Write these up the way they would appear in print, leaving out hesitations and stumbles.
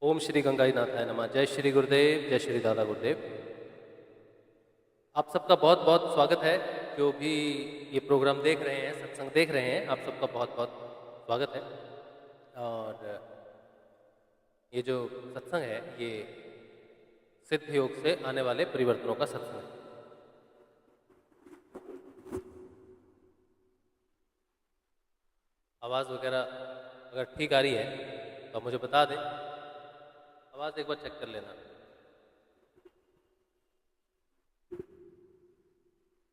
ओम श्री गंगाईनाथाय नमः। जय श्री गुरुदेव, जय श्री दादा गुरुदेव। आप सबका बहुत बहुत स्वागत है। जो भी ये प्रोग्राम देख रहे हैं, सत्संग देख रहे हैं, आप सबका बहुत बहुत स्वागत है। और ये जो सत्संग है, ये सिद्ध योग से आने वाले परिवर्तनों का सत्संग है। आवाज़ वगैरह अगर ठीक आ रही है तो आप मुझे बता दें। आवाज़ एक बार चेक कर लेना।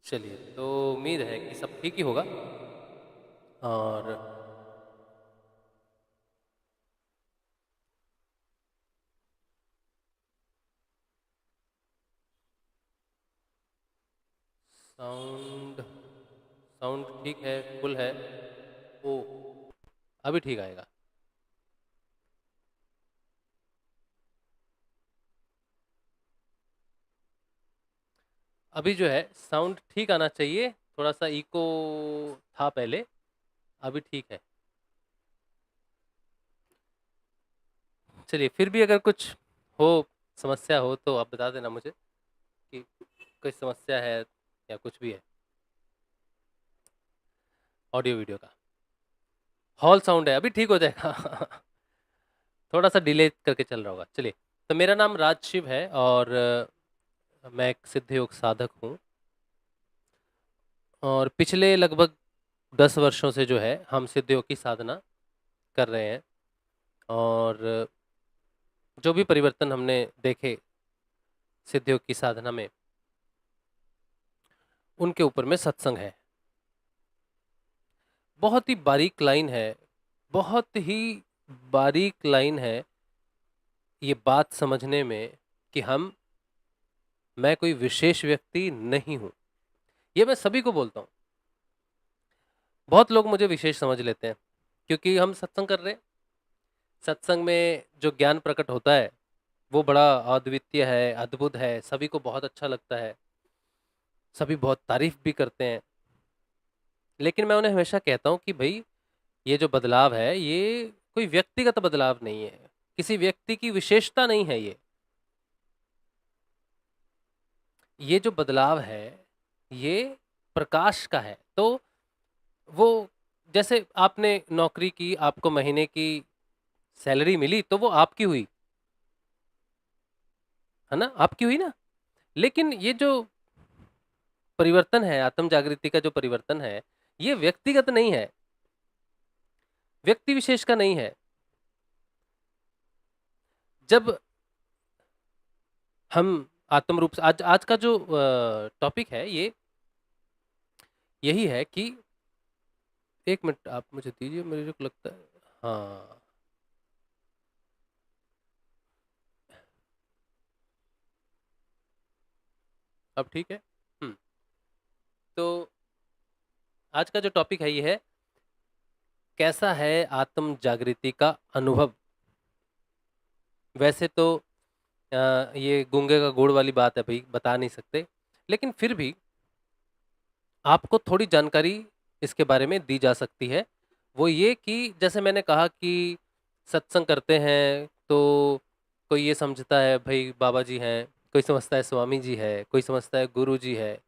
चलिए, तो उम्मीद है कि सब ठीक ही होगा। और साउंड साउंड ठीक है, फुल है। ओ, अभी ठीक आएगा। अभी जो है साउंड ठीक आना चाहिए। थोड़ा सा इको था पहले, अभी ठीक है। चलिए, फिर भी अगर कुछ हो, समस्या हो तो आप बता देना मुझे कि कोई समस्या है या कुछ भी है ऑडियो वीडियो का। हॉल साउंड है, अभी ठीक हो जाएगा। थोड़ा सा डिले करके चल रहा होगा। चलिए, तो मेरा नाम राज शिव है और मैं एक सिद्ध योग साधक हूँ। और पिछले लगभग 10 वर्षों से जो है हम सिद्ध योग की साधना कर रहे हैं। और जो भी परिवर्तन हमने देखे सिद्ध योग की साधना में, उनके ऊपर में सत्संग है। बहुत ही बारीक लाइन है, बहुत ही बारीक लाइन है ये बात समझने में कि मैं कोई विशेष व्यक्ति नहीं हूं। ये मैं सभी को बोलता हूं। बहुत लोग मुझे विशेष समझ लेते हैं क्योंकि हम सत्संग कर रहे हैं। सत्संग में जो ज्ञान प्रकट होता है वो बड़ा अद्वितीय है, अद्भुत है, सभी को बहुत अच्छा लगता है, सभी बहुत तारीफ भी करते हैं। लेकिन मैं उन्हें हमेशा कहता हूं कि भाई, ये जो बदलाव है ये कोई व्यक्तिगत बदलाव नहीं है, किसी व्यक्ति की विशेषता नहीं है। ये जो बदलाव है ये प्रकाश का है। तो वो, जैसे आपने नौकरी की, आपको महीने की सैलरी मिली तो वो आपकी हुई, है ना, आपकी हुई ना। लेकिन ये जो परिवर्तन है, आत्म जागृति का जो परिवर्तन है, ये व्यक्तिगत नहीं है, व्यक्ति विशेष का नहीं है। जब हम आत्म रूप से, आज आज का जो टॉपिक है ये यही है कि, एक मिनट आप मुझे दीजिए, मुझे जो लगता है, हाँ, अब ठीक है। तो आज का जो टॉपिक है ये है, कैसा है आत्म जागृति का अनुभव। वैसे तो ये गूंगे का गुड़ वाली बात है भाई, बता नहीं सकते, लेकिन फिर भी आपको थोड़ी जानकारी इसके बारे में दी जा सकती है। वो ये कि जैसे मैंने कहा कि सत्संग करते हैं तो कोई ये समझता है भाई बाबा जी हैं, कोई समझता है स्वामी जी है, कोई समझता है गुरु जी है।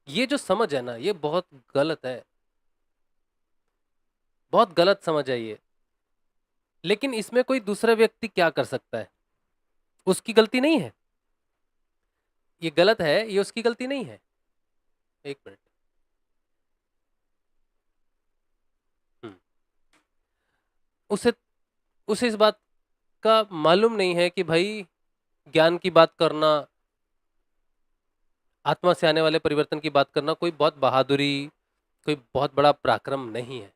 ये जो समझ है ना, ये बहुत गलत है, बहुत गलत समझ है ये। लेकिन इसमें कोई दूसरा व्यक्ति क्या कर सकता है, उसकी गलती नहीं है। ये गलत है, ये उसकी गलती नहीं है। एक मिनट। हम्म, उसे उसे इस बात का मालूम नहीं है कि भाई, ज्ञान की बात करना, आत्मा से आने वाले परिवर्तन की बात करना कोई बहुत बहादुरी, कोई बहुत बड़ा पराक्रम नहीं है।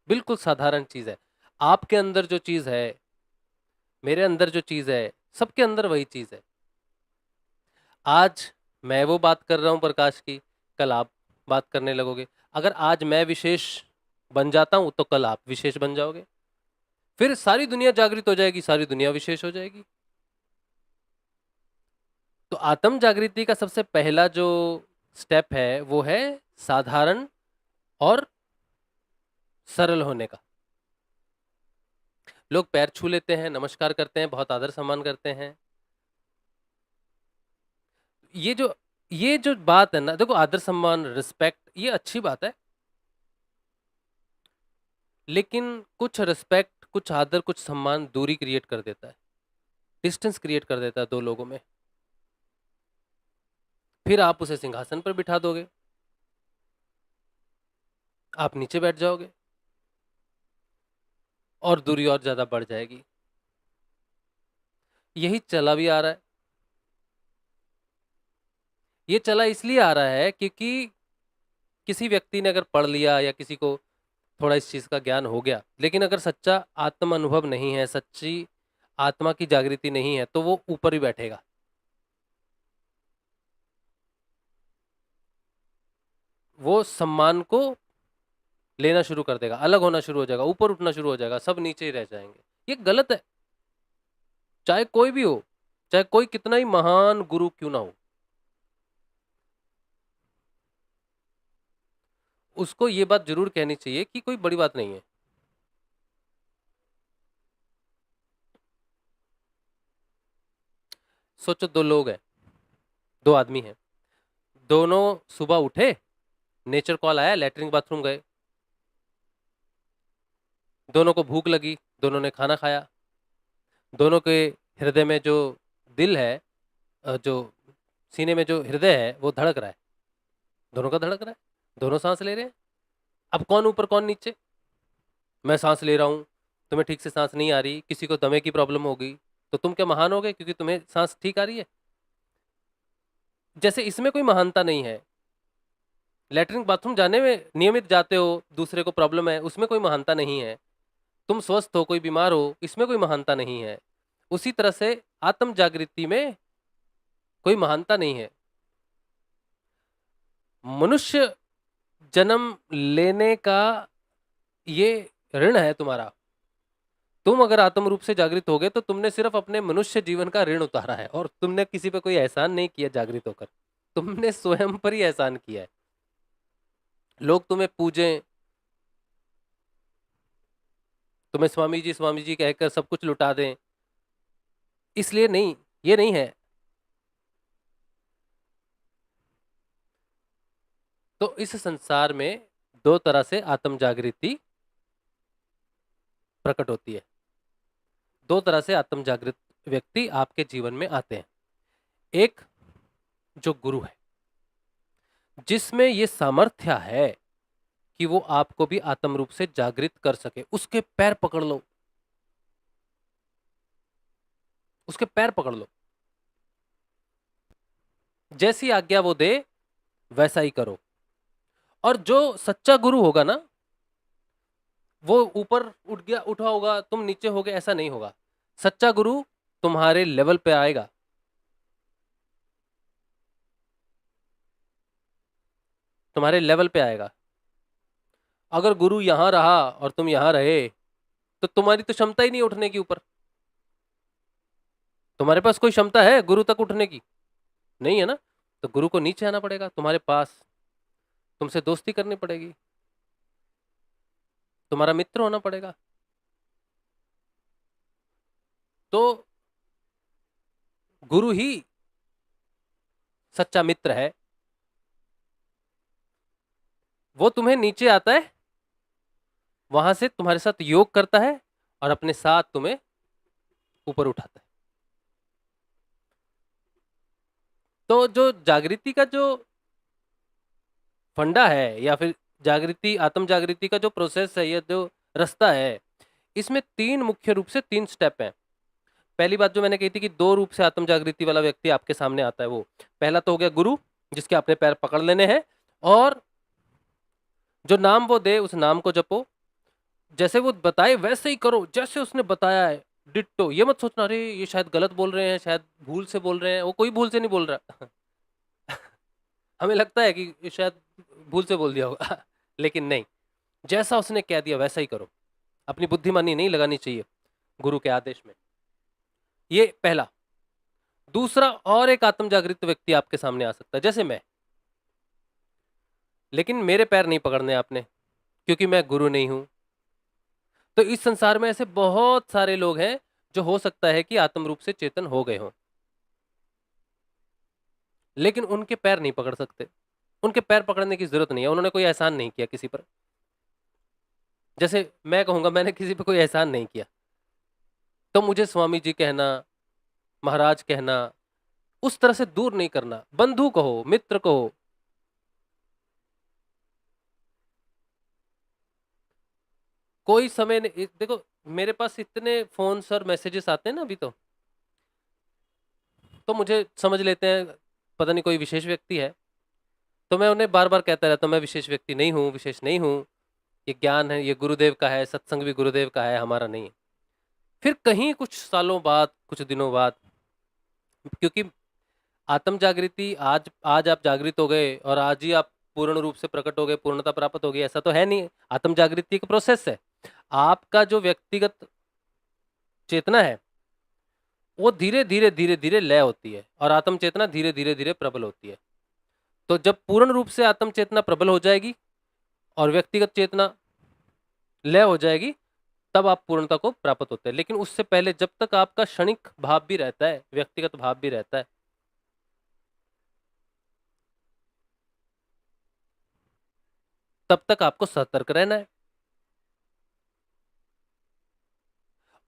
बिल्कुल साधारण चीज है। आपके अंदर जो चीज है, मेरे अंदर जो चीज है, सबके अंदर वही चीज है। आज मैं वो बात कर रहा हूं प्रकाश की, कल आप बात करने लगोगे। अगर आज मैं विशेष बन जाता हूं तो कल आप विशेष बन जाओगे। फिर सारी दुनिया जागृत हो जाएगी, सारी दुनिया विशेष हो जाएगी। तो आत्म जागृति का सबसे पहला जो स्टेप है वो है साधारण और सरल होने का। लोग पैर छू लेते हैं, नमस्कार करते हैं, बहुत आदर सम्मान करते हैं। ये जो बात है ना, देखो आदर सम्मान, रिस्पेक्ट, ये अच्छी बात है, लेकिन कुछ रिस्पेक्ट, कुछ आदर, कुछ सम्मान दूरी क्रिएट कर देता है, डिस्टेंस क्रिएट कर देता है दो लोगों में। फिर आप उसे सिंहासन पर बिठा दोगे, आप नीचे बैठ जाओगे और दूरी और ज्यादा बढ़ जाएगी। यही चला भी आ रहा है। ये चला इसलिए आ रहा है क्योंकि किसी व्यक्ति ने अगर पढ़ लिया या किसी को थोड़ा इस चीज का ज्ञान हो गया, लेकिन अगर सच्चा आत्म अनुभव नहीं है, सच्ची आत्मा की जागृति नहीं है, तो वो ऊपर ही बैठेगा। वो सम्मान को लेना शुरू कर देगा, अलग होना शुरू हो जाएगा, ऊपर उठना शुरू हो जाएगा, सब नीचे ही रह जाएंगे। ये गलत है। चाहे कोई भी हो, चाहे कोई कितना ही महान गुरु क्यों ना हो, उसको ये बात जरूर कहनी चाहिए कि कोई बड़ी बात नहीं है। सोचो, दो लोग हैं, दो आदमी हैं, दोनों सुबह उठे, नेचर कॉल आया, लेटरिन बाथरूम गए, दोनों को भूख लगी, दोनों ने खाना खाया, दोनों के हृदय में जो दिल है, जो सीने में जो हृदय है वो धड़क रहा है, दोनों का धड़क रहा है, दोनों सांस ले रहे हैं। अब कौन ऊपर कौन नीचे? मैं सांस ले रहा हूँ, तुम्हें ठीक से सांस नहीं आ रही, किसी को दमे की प्रॉब्लम हो गई, तो तुम क्या महान हो गए क्योंकि तुम्हें सांस ठीक आ रही है? जैसे इसमें कोई महानता नहीं है। लेटरिन बाथरूम जाने में नियमित जाते हो, दूसरे को प्रॉब्लम है, उसमें कोई महानता नहीं है। तुम स्वस्थ हो, कोई बीमार हो, इसमें कोई महानता नहीं है। उसी तरह से आत्म जागृति में कोई महानता नहीं है। मनुष्य जन्म लेने का ये ऋण है तुम्हारा। तुम अगर आत्म रूप से जागृत हो गए तो तुमने सिर्फ अपने मनुष्य जीवन का ऋण उतारा है, और तुमने किसी पे कोई एहसान नहीं किया जागृत होकर, तुमने स्वयं पर ही एहसान किया है। लोग तुम्हें पूजें, तुम्हें स्वामी जी कहकर सब कुछ लुटा दें, इसलिए नहीं, ये नहीं है। तो इस संसार में दो तरह से आत्म जागृति प्रकट होती है, दो तरह से आत्म जागृत व्यक्ति आपके जीवन में आते हैं। एक जो गुरु है, जिसमें ये सामर्थ्य है कि वो आपको भी आत्म रूप से जागृत कर सके, उसके पैर पकड़ लो, उसके पैर पकड़ लो, जैसी आज्ञा वो दे वैसा ही करो। और जो सच्चा गुरु होगा ना, वो ऊपर उठ गया, उठा होगा, तुम नीचे हो गए, ऐसा नहीं होगा। सच्चा गुरु तुम्हारे लेवल पे आएगा, तुम्हारे लेवल पे आएगा। अगर गुरु यहां रहा और तुम यहां रहे, तो तुम्हारी तो क्षमता ही नहीं उठने की ऊपर। तुम्हारे पास कोई क्षमता है गुरु तक उठने की? नहीं है ना। तो गुरु को नीचे आना पड़ेगा तुम्हारे पास, तुमसे दोस्ती करनी पड़ेगी, तुम्हारा मित्र होना पड़ेगा। तो गुरु ही सच्चा मित्र है। वो तुम्हें नीचे आता है, वहां से तुम्हारे साथ योग करता है और अपने साथ तुम्हें ऊपर उठाता है। तो जो जागृति का जो फंडा है, या फिर जागृति, आत्म जागृति का जो प्रोसेस है, ये जो रास्ता है, इसमें तीन मुख्य रूप से तीन स्टेप हैं। पहली बात जो मैंने कही थी कि दो रूप से आत्म जागृति वाला व्यक्ति आपके सामने आता है, वो पहला तो हो गया गुरु, जिसके आपने पैर पकड़ लेने हैं, और जो नाम वो दे उस नाम को जपो, जैसे वो बताए वैसे ही करो, जैसे उसने बताया है डिट्टो। ये मत सोचना अरे ये शायद गलत बोल रहे हैं, शायद भूल से बोल रहे हैं, वो कोई भूल से नहीं बोल रहा। हमें लगता है कि ये शायद भूल से बोल दिया होगा, लेकिन नहीं, जैसा उसने कह दिया वैसा ही करो। अपनी बुद्धिमानी नहीं लगानी चाहिए गुरु के आदेश में। ये पहला। दूसरा, और एक आत्म जागृत व्यक्ति आपके सामने आ सकता है, जैसे मैं, लेकिन मेरे पैर नहीं पकड़ने आपने, क्योंकि मैं गुरु नहीं हूं। तो इस संसार में ऐसे बहुत सारे लोग हैं जो हो सकता है कि आत्म रूप से चेतन हो गए हों, लेकिन उनके पैर नहीं पकड़ सकते। उनके पैर पकड़ने की जरूरत नहीं है, उन्होंने कोई एहसान नहीं किया किसी पर। जैसे मैं कहूंगा मैंने किसी पर कोई एहसान नहीं किया, तो मुझे स्वामी जी कहना, महाराज कहना, उस तरह से दूर नहीं करना। बंधु कहो, मित्र कहो, कोई समय नहीं। देखो मेरे पास इतने फोन और मैसेजेस आते हैं ना अभी, तो मुझे समझ लेते हैं पता नहीं कोई विशेष व्यक्ति है, तो मैं उन्हें बार बार कहता रहता हूँ मैं विशेष व्यक्ति नहीं हूँ, विशेष नहीं हूँ, ये ज्ञान है, ये गुरुदेव का है, सत्संग भी गुरुदेव का है, हमारा नहीं है। फिर कहीं कुछ सालों बाद, कुछ दिनों बाद, क्योंकि आत्म जागृति आज आज आप जागृत हो गए और आज ही आप पूर्ण रूप से प्रकट हो गए, पूर्णता प्राप्त हो गई, ऐसा तो है नहीं। आत्म जागृति एक प्रोसेस है। आपका जो व्यक्तिगत चेतना है वो धीरे धीरे धीरे धीरे लय होती है और आत्म चेतना धीरे धीरे धीरे प्रबल होती है। तो जब पूर्ण रूप से आत्म चेतना प्रबल हो जाएगी और व्यक्तिगत चेतना लय हो जाएगी, तब आप पूर्णता को प्राप्त होते हैं। लेकिन उससे पहले जब तक आपका क्षणिक भाव भी रहता है, व्यक्तिगत भाव भी रहता है, तब तक आपको सतर्क रहना है।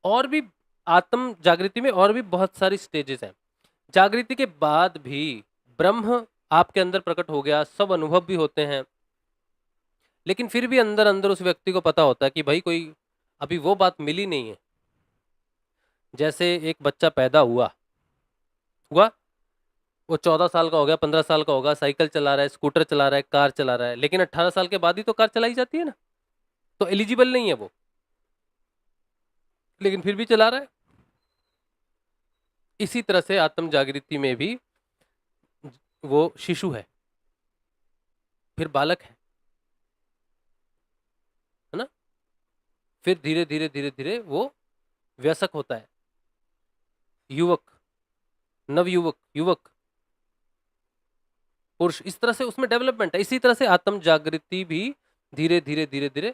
और भी आत्म जागृति में और भी बहुत सारी स्टेजेस हैं। जागृति के बाद भी ब्रह्म आपके अंदर प्रकट हो गया, सब अनुभव भी होते हैं, लेकिन फिर भी अंदर अंदर उस व्यक्ति को पता होता है कि भाई कोई अभी वो बात मिली नहीं है। जैसे एक बच्चा पैदा हुआ हुआ वो 14 साल का हो गया, 15 साल का होगा, साइकिल चला रहा है, स्कूटर चला रहा है, कार चला रहा है, लेकिन 18 साल के बाद ही तो कार चलाई जाती है ना, तो एलिजिबल नहीं है वो, लेकिन फिर भी चला रहा है। इसी तरह से आत्म जागृति में भी वो शिशु है, फिर बालक है ना, फिर धीरे धीरे धीरे धीरे वो वयस्क होता है, युवक, नवयुवक, युवक, पुरुष। इस तरह से उसमें डेवलपमेंट है। इसी तरह से आत्म जागृति भी धीरे धीरे धीरे धीरे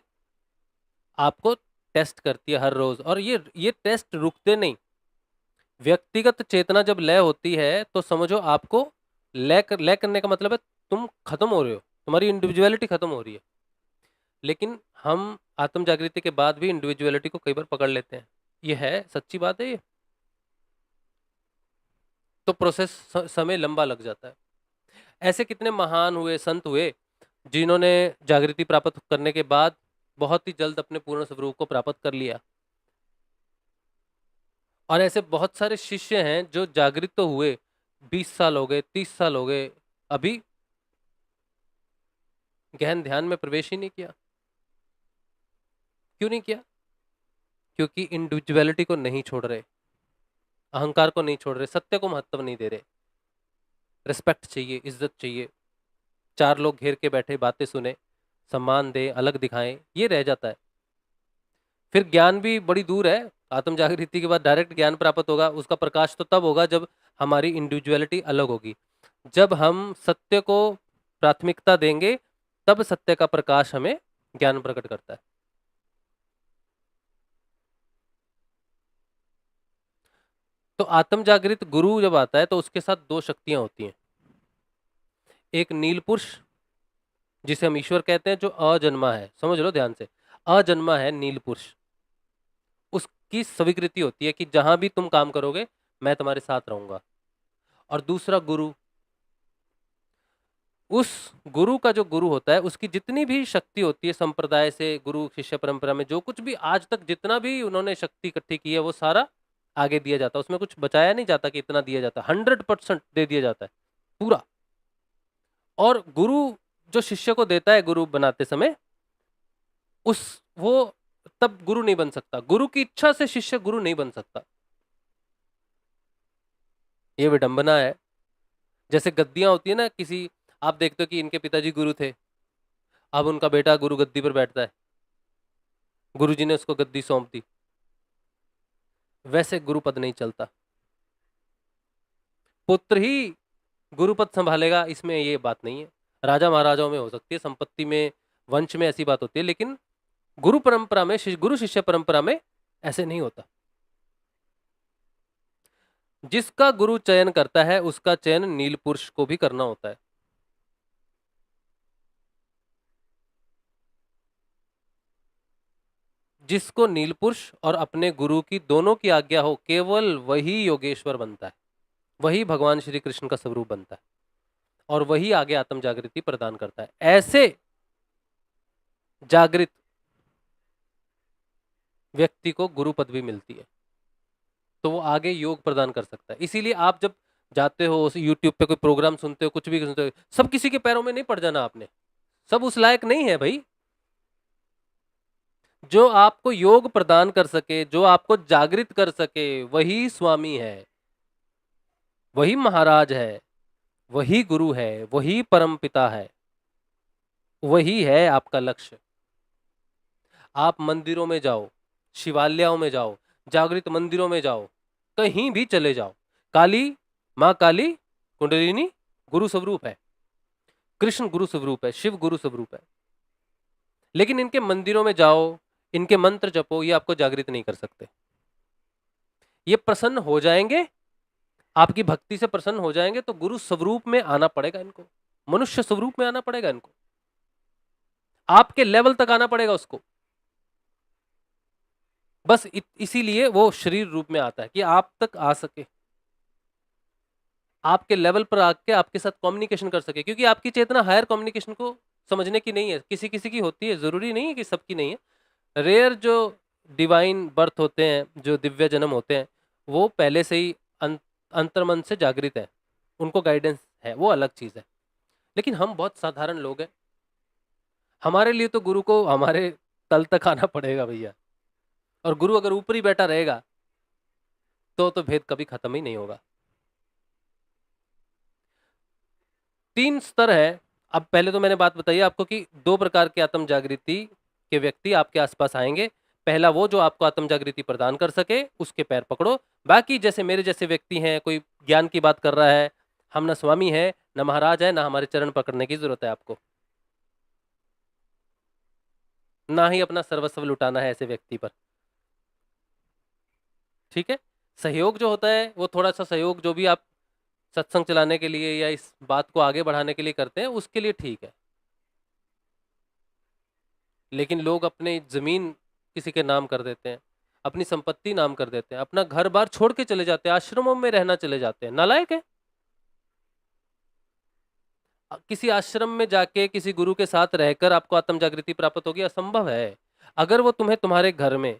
आपको टेस्ट करती है हर रोज, और ये टेस्ट रुकते नहीं। व्यक्तिगत चेतना जब लय होती है तो समझो आपको लय करने का मतलब है तुम खत्म हो रहे हो, तुम्हारी इंडिविजुअलिटी खत्म हो रही है। लेकिन हम आत्म जागृति के बाद भी इंडिविजुअलिटी को कई बार पकड़ लेते हैं, ये है सच्ची बात है ये। तो प्रोसेस समय लंबा लग जाता है। ऐसे कितने महान हुए, संत हुए, जिन्होंने जागृति प्राप्त करने के बाद बहुत ही जल्द अपने पूर्ण स्वरूप को प्राप्त कर लिया। और ऐसे बहुत सारे शिष्य हैं जो जागृत तो हुए, 20 साल हो गए, 30 साल हो गए, अभी गहन ध्यान में प्रवेश ही नहीं किया। क्यों नहीं किया? क्योंकि इंडिविजुअलिटी को नहीं छोड़ रहे, अहंकार को नहीं छोड़ रहे, सत्य को महत्व नहीं दे रहे। रिस्पेक्ट चाहिए, इज्जत चाहिए, 4 लोग घेर के बैठे बातें सुने, सम्मान दे, अलग दिखाएं, ये रह जाता है। फिर ज्ञान भी बड़ी दूर है। आत्म जागृति के बाद डायरेक्ट ज्ञान प्राप्त होगा, उसका प्रकाश तो तब होगा जब हमारी इंडिविजुअलिटी अलग होगी। जब हम सत्य को प्राथमिकता देंगे तब सत्य का प्रकाश हमें ज्ञान प्रकट करता है। तो आत्म जागृत गुरु जब आता है तो उसके साथ 2 शक्तियां होती हैं। एक नील पुरुष जिसे हम ईश्वर कहते हैं, जो अजन्मा है, समझ लो ध्यान से, अजन्मा है नील पुरुष। उसकी स्वीकृति होती है कि जहां भी तुम काम करोगे मैं तुम्हारे साथ रहूंगा। और दूसरा गुरु, उस गुरु का जो गुरु होता है उसकी जितनी भी शक्ति होती है, संप्रदाय से, गुरु शिष्य परंपरा में जो कुछ भी आज तक जितना भी उन्होंने शक्ति इकट्ठी की है वो सारा आगे दिया जाता है। उसमें कुछ बचाया नहीं जाता कि इतना दिया जाता, 100% दे दिया जाता है पूरा। और गुरु जो शिष्य को देता है गुरु बनाते समय, उस वो तब गुरु नहीं बन सकता, गुरु की इच्छा से शिष्य गुरु नहीं बन सकता। ये विडंबना है। जैसे गद्दियां होती है ना, किसी, आप देखते हो कि इनके पिताजी गुरु थे, अब उनका बेटा गुरु गद्दी पर बैठता है, गुरुजी ने उसको गद्दी सौंप दी, वैसे गुरुपद नहीं चलता। पुत्र ही गुरुपद संभालेगा, इसमें ये बात नहीं है। राजा महाराजाओं में हो सकती है, संपत्ति में, वंश में ऐसी बात होती है, लेकिन गुरु परंपरा में, गुरु शिष्य परंपरा में ऐसे नहीं होता। जिसका गुरु चयन करता है उसका चयन नील पुरुष को भी करना होता है। जिसको नील पुरुष और अपने गुरु की दोनों की आज्ञा हो, केवल वही योगेश्वर बनता है, वही भगवान श्री कृष्ण का स्वरूप बनता है और वही आगे आत्म जागृति प्रदान करता है। ऐसे जागृत व्यक्ति को गुरु पदवी मिलती है, तो वो आगे योग प्रदान कर सकता है। इसीलिए आप जब जाते हो यूट्यूब पे कोई प्रोग्राम सुनते हो, कुछ भी सुनते हो, सब किसी के पैरों में नहीं पड़ जाना आपने, सब उस लायक नहीं है भाई। जो आपको योग प्रदान कर सके, जो आपको जागृत कर सके, वही स्वामी है, वही महाराज है, वही गुरु है, वही परम पिता है, वही है आपका लक्ष्य। आप मंदिरों में जाओ, शिवालयों में जाओ, जागृत मंदिरों में जाओ, कहीं भी चले जाओ, काली माँ काली कुंडलिनी गुरु स्वरूप है, कृष्ण गुरु स्वरूप है, शिव गुरु स्वरूप है। लेकिन इनके मंदिरों में जाओ, इनके मंत्र जपो, ये आपको जागृत नहीं कर सकते। ये प्रसन्न हो जाएंगे, आपकी भक्ति से प्रसन्न हो जाएंगे, तो गुरु स्वरूप में आना पड़ेगा इनको, मनुष्य स्वरूप में आना पड़ेगा इनको, आपके लेवल तक आना पड़ेगा उसको। बस इसीलिए वो शरीर रूप में आता है कि आप तक आ सके, आपके लेवल पर आके आपके साथ कम्युनिकेशन कर सके, क्योंकि आपकी चेतना हायर कम्युनिकेशन को समझने की नहीं है, किसी किसी की होती है, जरूरी नहीं है कि सबकी नहीं है। रेयर जो डिवाइन बर्थ होते हैं, जो दिव्य जन्म होते हैं, वो पहले से ही अंतर्मन से जागृत है, उनको गाइडेंस है, वो अलग चीज है। लेकिन हम बहुत साधारण लोग हैं, हमारे लिए तो गुरु को हमारे तल तक आना पड़ेगा भैया, और गुरु अगर ऊपर ही बैठा रहेगा तो भेद कभी खत्म ही नहीं होगा। 3 स्तर है। अब पहले तो मैंने बात बताई आपको कि 2 प्रकार के आत्म जागृति के व्यक्ति आपके आसपास आएंगे। पहला वो जो आपको आत्म जागृति प्रदान कर सके, उसके पैर पकड़ो। बाकी जैसे मेरे जैसे व्यक्ति हैं, कोई ज्ञान की बात कर रहा है, हम ना स्वामी है, ना महाराज है, ना हमारे चरण पकड़ने की जरूरत है आपको, ना ही अपना सर्वस्व लुटाना है ऐसे व्यक्ति पर। ठीक है, सहयोग जो होता है वो थोड़ा सा सहयोग जो भी आप सत्संग चलाने के लिए या इस बात को आगे बढ़ाने के लिए करते हैं, उसके लिए ठीक है। लेकिन लोग अपने जमीन किसी के नाम कर देते हैं, अपनी संपत्ति नाम कर देते हैं, अपना घर बार छोड़ के चले जाते हैं, आश्रमों में रहना चले जाते हैं, नालायक है। किसी आश्रम में जाके किसी गुरु के साथ रहकर आपको आत्म जागृति प्राप्त होगी, असंभव है। अगर वो तुम्हें तुम्हारे घर में,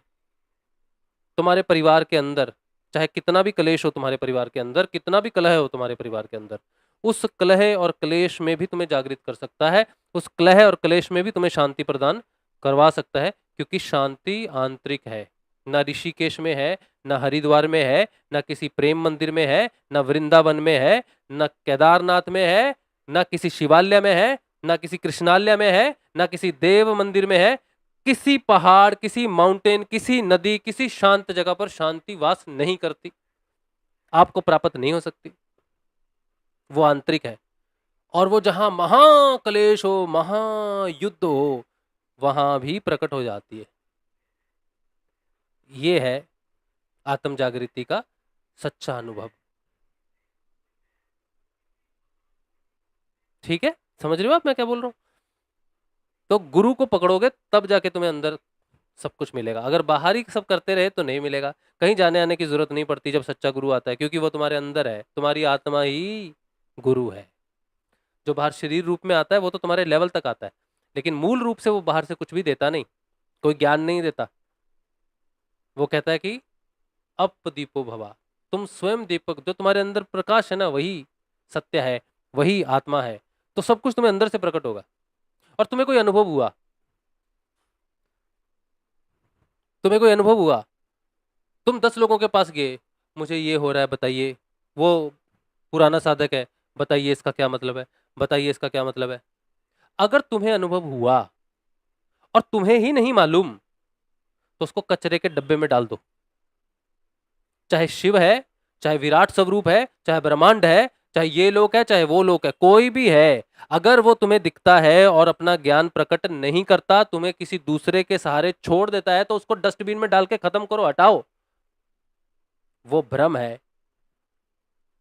तुम्हारे परिवार के अंदर, चाहे कितना भी कलेश हो तुम्हारे परिवार के अंदर, कितना भी कलह हो तुम्हारे परिवार के अंदर, उस कलह और क्लेश में भी तुम्हें जागृत कर सकता है, उस कलह और क्लेश में भी तुम्हें शांति प्रदान करवा सकता है, क्योंकि शांति आंतरिक है। ना ऋषिकेश में है, ना हरिद्वार में है, ना किसी प्रेम मंदिर में है, ना वृंदावन में है, ना केदारनाथ में है, ना किसी शिवालय में है, ना किसी कृष्णालय में है, ना किसी देव मंदिर में है। किसी पहाड़, किसी माउंटेन, किसी नदी, किसी शांत जगह पर शांति वास नहीं करती, आपको प्राप्त नहीं हो सकती। वो आंतरिक है, और वो जहां महाक्लेश हो, महायुद्ध हो, वहां भी प्रकट हो जाती है। ये है आत्म जागृति का सच्चा अनुभव। ठीक है, समझ रहे हो आप मैं क्या बोल रहा हूं? तो गुरु को पकड़ोगे तब जाके तुम्हें अंदर सब कुछ मिलेगा। अगर बाहर ही सब करते रहे तो नहीं मिलेगा। कहीं जाने आने की जरूरत नहीं पड़ती जब सच्चा गुरु आता है, क्योंकि वो तुम्हारे अंदर है, तुम्हारी आत्मा ही गुरु है। जो बाहर शरीर रूप में आता है वो तो तुम्हारे लेवल तक आता है, लेकिन मूल रूप से वो बाहर से कुछ भी देता नहीं, कोई ज्ञान नहीं देता। वो कहता है कि अप दीपो भवा, तुम स्वयं दीपक, जो तुम्हारे अंदर प्रकाश है ना, वही सत्य है, वही आत्मा है। तो सब कुछ तुम्हें अंदर से प्रकट होगा। और तुम्हें कोई अनुभव हुआ, तुम्हें कोई अनुभव हुआ, तुम 10 लोगों के पास गए, मुझे ये हो रहा है बताइए, वो पुराना साधक है, बताइए इसका क्या मतलब है, बताइए इसका क्या मतलब है। अगर तुम्हें अनुभव हुआ और तुम्हें ही नहीं मालूम, तो उसको कचरे के डब्बे में डाल दो। चाहे शिव है, चाहे विराट स्वरूप है, चाहे ब्रह्मांड है, चाहे ये लोक है चाहे वो लोक है, कोई भी है, अगर वो तुम्हें दिखता है और अपना ज्ञान प्रकट नहीं करता, तुम्हें किसी दूसरे के सहारे छोड़ देता है, तो उसको डस्टबिन में डाल के खत्म करो, हटाओ। वो भ्रम है,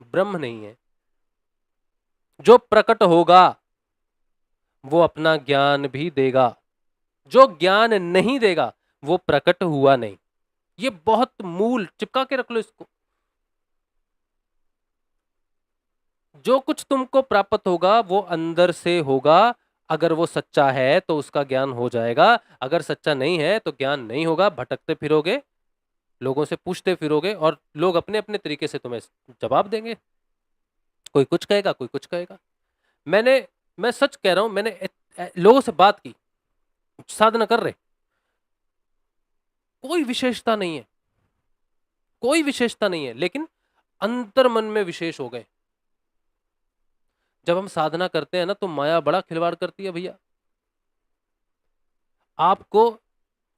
ब्रह्म नहीं है। जो प्रकट होगा वो अपना ज्ञान भी देगा, जो ज्ञान नहीं देगा वो प्रकट हुआ नहीं। ये बहुत मूल, चिपका के रख लो इसको। जो कुछ तुमको प्राप्त होगा वो अंदर से होगा, अगर वो सच्चा है तो उसका ज्ञान हो जाएगा, अगर सच्चा नहीं है तो ज्ञान नहीं होगा। भटकते फिरोगे, लोगों से पूछते फिरोगे, और लोग अपने अपने तरीके से तुम्हें जवाब देंगे। कोई कुछ कहेगा, कोई कुछ कहेगा। मैं सच कह रहा हूं, मैंने लोगों से बात की, साधना कर रहे, कोई विशेषता नहीं है, कोई विशेषता नहीं है, लेकिन अंतर मन में विशेष हो गए। जब हम साधना करते हैं ना तो माया बड़ा खिलवाड़ करती है भैया। आपको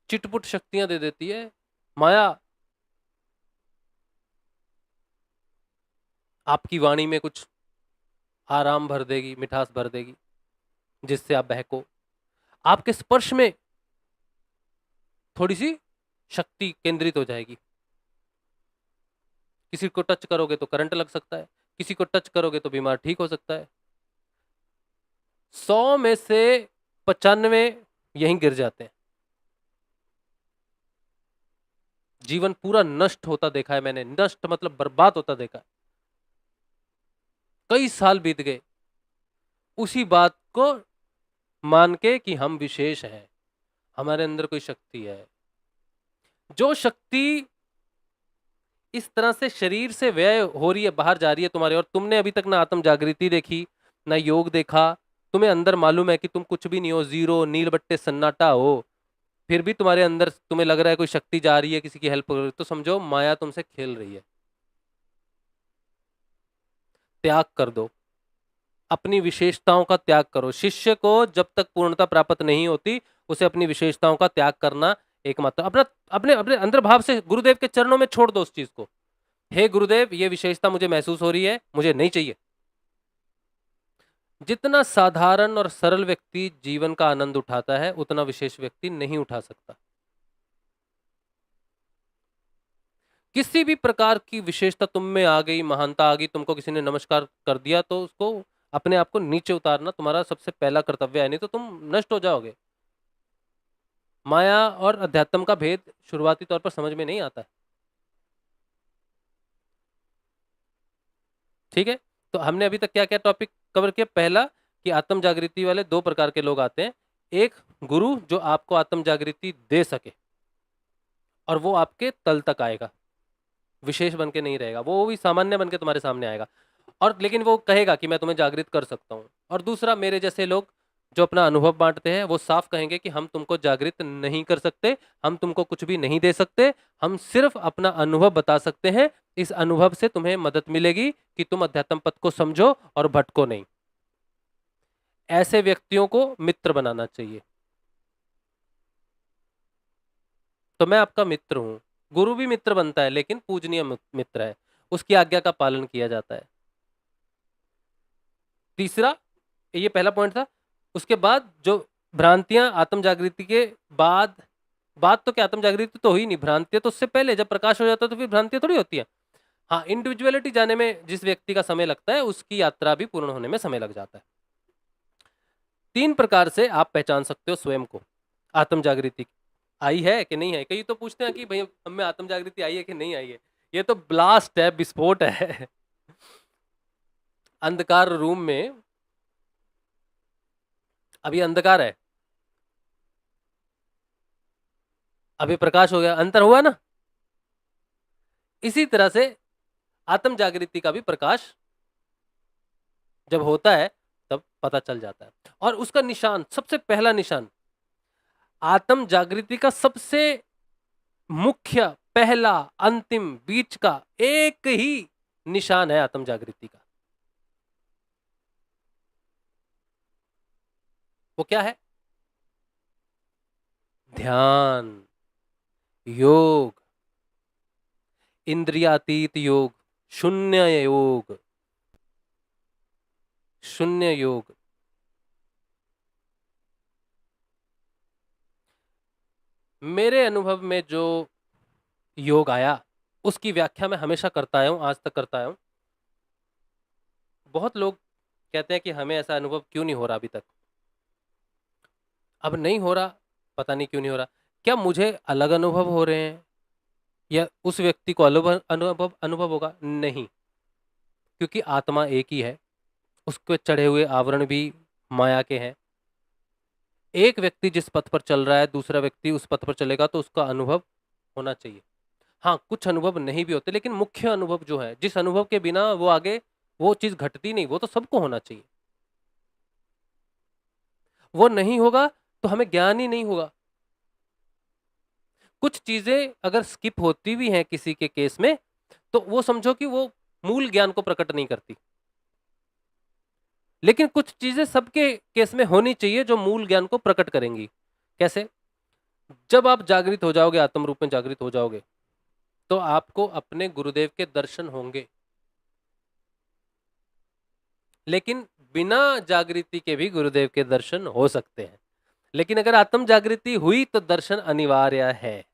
चिटपुट शक्तियां दे देती है माया। आपकी वाणी में कुछ आराम भर देगी, मिठास भर देगी, जिससे आप बहको। आपके स्पर्श में थोड़ी सी शक्ति केंद्रित हो जाएगी। किसी को टच करोगे तो करंट लग सकता है, किसी को टच करोगे तो बीमार ठीक हो सकता है। 100 में से 95 यहीं गिर जाते हैं। जीवन पूरा नष्ट होता देखा है मैंने, नष्ट मतलब बर्बाद होता देखा है। कई साल बीत गए उसी बात को मान के कि हम विशेष हैं, हमारे अंदर कोई शक्ति है। जो शक्ति इस तरह से शरीर से व्यय हो रही है, बाहर जा रही है तुम्हारे, और तुमने अभी तक ना आत्म जागृति देखी ना योग देखा, तुम्हें अंदर मालूम है कि तुम कुछ भी नहीं हो, जीरो, नील बट्टे सन्नाटा हो, फिर भी तुम्हारे अंदर तुम्हें लग रहा है कोई शक्ति जा रही है, किसी की हेल्प कर रही है, तो समझो माया तुमसे खेल रही है। त्याग कर दो, अपनी विशेषताओं का त्याग करो। शिष्य को जब तक पूर्णता प्राप्त नहीं होती, उसे अपनी विशेषताओं का त्याग करना एकमात्र, अपना अपने अपने अंदर भाव से गुरुदेव के चरणों में छोड़ दो उस चीज को। हे गुरुदेव, ये विशेषता मुझे महसूस हो रही है, मुझे नहीं चाहिए। जितना साधारण और सरल व्यक्ति जीवन का आनंद उठाता है, उतना विशेष व्यक्ति नहीं उठा सकता। किसी भी प्रकार की विशेषता तुम में आ गई, महानता आ गई, तुमको किसी ने नमस्कार कर दिया, तो उसको अपने आप को नीचे उतारना तुम्हारा सबसे पहला कर्तव्य है, नहीं तो तुम नष्ट हो जाओगे। माया और अध्यात्म का भेद शुरुआती तौर पर समझ में नहीं आता है। ठीक है, तो हमने अभी तक क्या क्या टॉपिक कवर किया। पहला, कि आत्म जागृति वाले दो प्रकार के लोग आते हैं। एक, गुरु जो आपको आत्म जागृति दे सके, और वो आपके तल तक आएगा, विशेष बन के नहीं रहेगा, वो भी सामान्य बन के तुम्हारे सामने आएगा, और लेकिन वो कहेगा कि मैं तुम्हें जागृत कर सकता हूँ। और दूसरा, मेरे जैसे लोग जो अपना अनुभव बांटते हैं, वो साफ कहेंगे कि हम तुमको जागृत नहीं कर सकते, हम तुमको कुछ भी नहीं दे सकते, हम सिर्फ अपना अनुभव बता सकते हैं। इस अनुभव से तुम्हें मदद मिलेगी कि तुम अध्यात्म पथ को समझो और भटको नहीं। ऐसे व्यक्तियों को मित्र बनाना चाहिए। तो मैं आपका मित्र हूं। गुरु भी मित्र बनता है, लेकिन पूजनीय मित्र है, उसकी आज्ञा का पालन किया जाता है। तीसरा, ये पहला पॉइंट था। उसके बाद जो भ्रांतियां आत्म जागृति के बाद, बात तो क्या, आत्म जागृति तो हुई नहीं, भ्रांतियां तो उससे पहले, जब प्रकाश हो जाता है तो फिर भ्रांतियां थोड़ी होती है। हाँ, इंडिविजुअलिटी जाने में जिस व्यक्ति का समय लगता है, उसकी यात्रा भी पूर्ण होने में समय लग जाता है। 3 प्रकार से आप पहचान सकते हो स्वयं को। आत्म जागृति आई है कि नहीं है। कई तो पूछते हैं कि भाई हमें आत्म जागृति आई है कि नहीं आई है। ये तो ब्लास्ट है, विस्फोट है। अंधकार रूम में, अभी अंधकार है, अभी प्रकाश हो गया, अंतर हुआ ना। इसी तरह से आत्म जागृति का भी प्रकाश जब होता है तब पता चल जाता है। और उसका निशान, सबसे पहला निशान, आत्म जागृति का सबसे मुख्य, पहला, अंतिम, बीच का एक ही निशान है आत्म जागृति का। वो क्या है? ध्यान, योग, इंद्रियातीत योग, शून्य योग। शून्य योग। मेरे अनुभव में जो योग आया उसकी व्याख्या मैं हमेशा करता आया हूं, आज तक करता आया हूं। बहुत लोग कहते हैं कि हमें ऐसा अनुभव क्यों नहीं हो रहा अभी तक। अब नहीं हो रहा, पता नहीं क्यों नहीं हो रहा। क्या मुझे अलग अनुभव हो रहे हैं या उस व्यक्ति को अलग अनुभव अनुभव होगा? नहीं, क्योंकि आत्मा एक ही है, उसके चढ़े हुए आवरण भी माया के हैं। एक व्यक्ति जिस पथ पर चल रहा है, दूसरा व्यक्ति उस पथ पर चलेगा तो उसका अनुभव होना चाहिए। हाँ, कुछ अनुभव नहीं भी होते, लेकिन मुख्य अनुभव जो है, जिस अनुभव के बिना वो आगे वो चीज घटती नहीं, वो तो सबको होना चाहिए। वो नहीं होगा तो हमें ज्ञान ही नहीं होगा। कुछ चीजें अगर स्किप होती भी हैं किसी के केस में, तो वो समझो कि वो मूल ज्ञान को प्रकट नहीं करती। लेकिन कुछ चीजें सबके केस में होनी चाहिए जो मूल ज्ञान को प्रकट करेंगी। कैसे? जब आप जागृत हो जाओगे, आत्म रूप में जागृत हो जाओगे, तो आपको अपने गुरुदेव के दर्शन होंगे। लेकिन बिना जागृति के भी गुरुदेव के दर्शन हो सकते हैं। लेकिन अगर आत्म जागृति हुई तो दर्शन अनिवार्य है।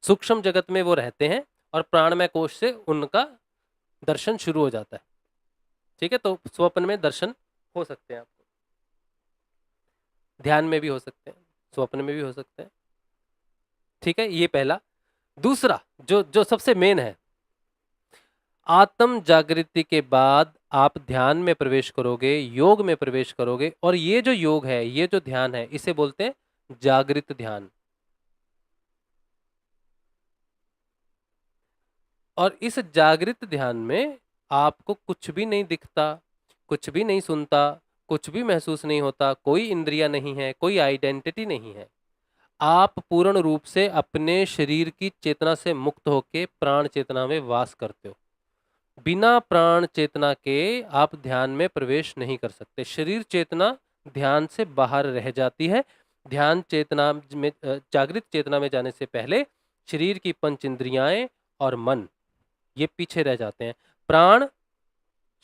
सूक्ष्म जगत में वो रहते हैं और प्राणमय कोश से उनका दर्शन शुरू हो जाता है। ठीक है, तो स्वप्न में दर्शन हो सकते हैं आपको, ध्यान में भी हो सकते हैं, स्वप्न में भी हो सकते हैं। ठीक है, ये पहला। दूसरा जो जो सबसे मेन है, आत्म जागृति के बाद आप ध्यान में प्रवेश करोगे, योग में प्रवेश करोगे, और ये जो योग है, ये जो ध्यान है, इसे बोलते हैं जागृत ध्यान। और इस जागृत ध्यान में आपको कुछ भी नहीं दिखता, कुछ भी नहीं सुनता, कुछ भी महसूस नहीं होता, कोई इंद्रिया नहीं है, कोई आइडेंटिटी नहीं है। आप पूर्ण रूप से अपने शरीर की चेतना से मुक्त होकर प्राण चेतना में वास करते हो। बिना प्राण चेतना के आप ध्यान में प्रवेश नहीं कर सकते। शरीर चेतना ध्यान से बाहर रह जाती है। ध्यान चेतना में, जागृत चेतना में जाने से पहले शरीर की पंच इंद्रियाएं और मन ये पीछे रह जाते हैं। प्राण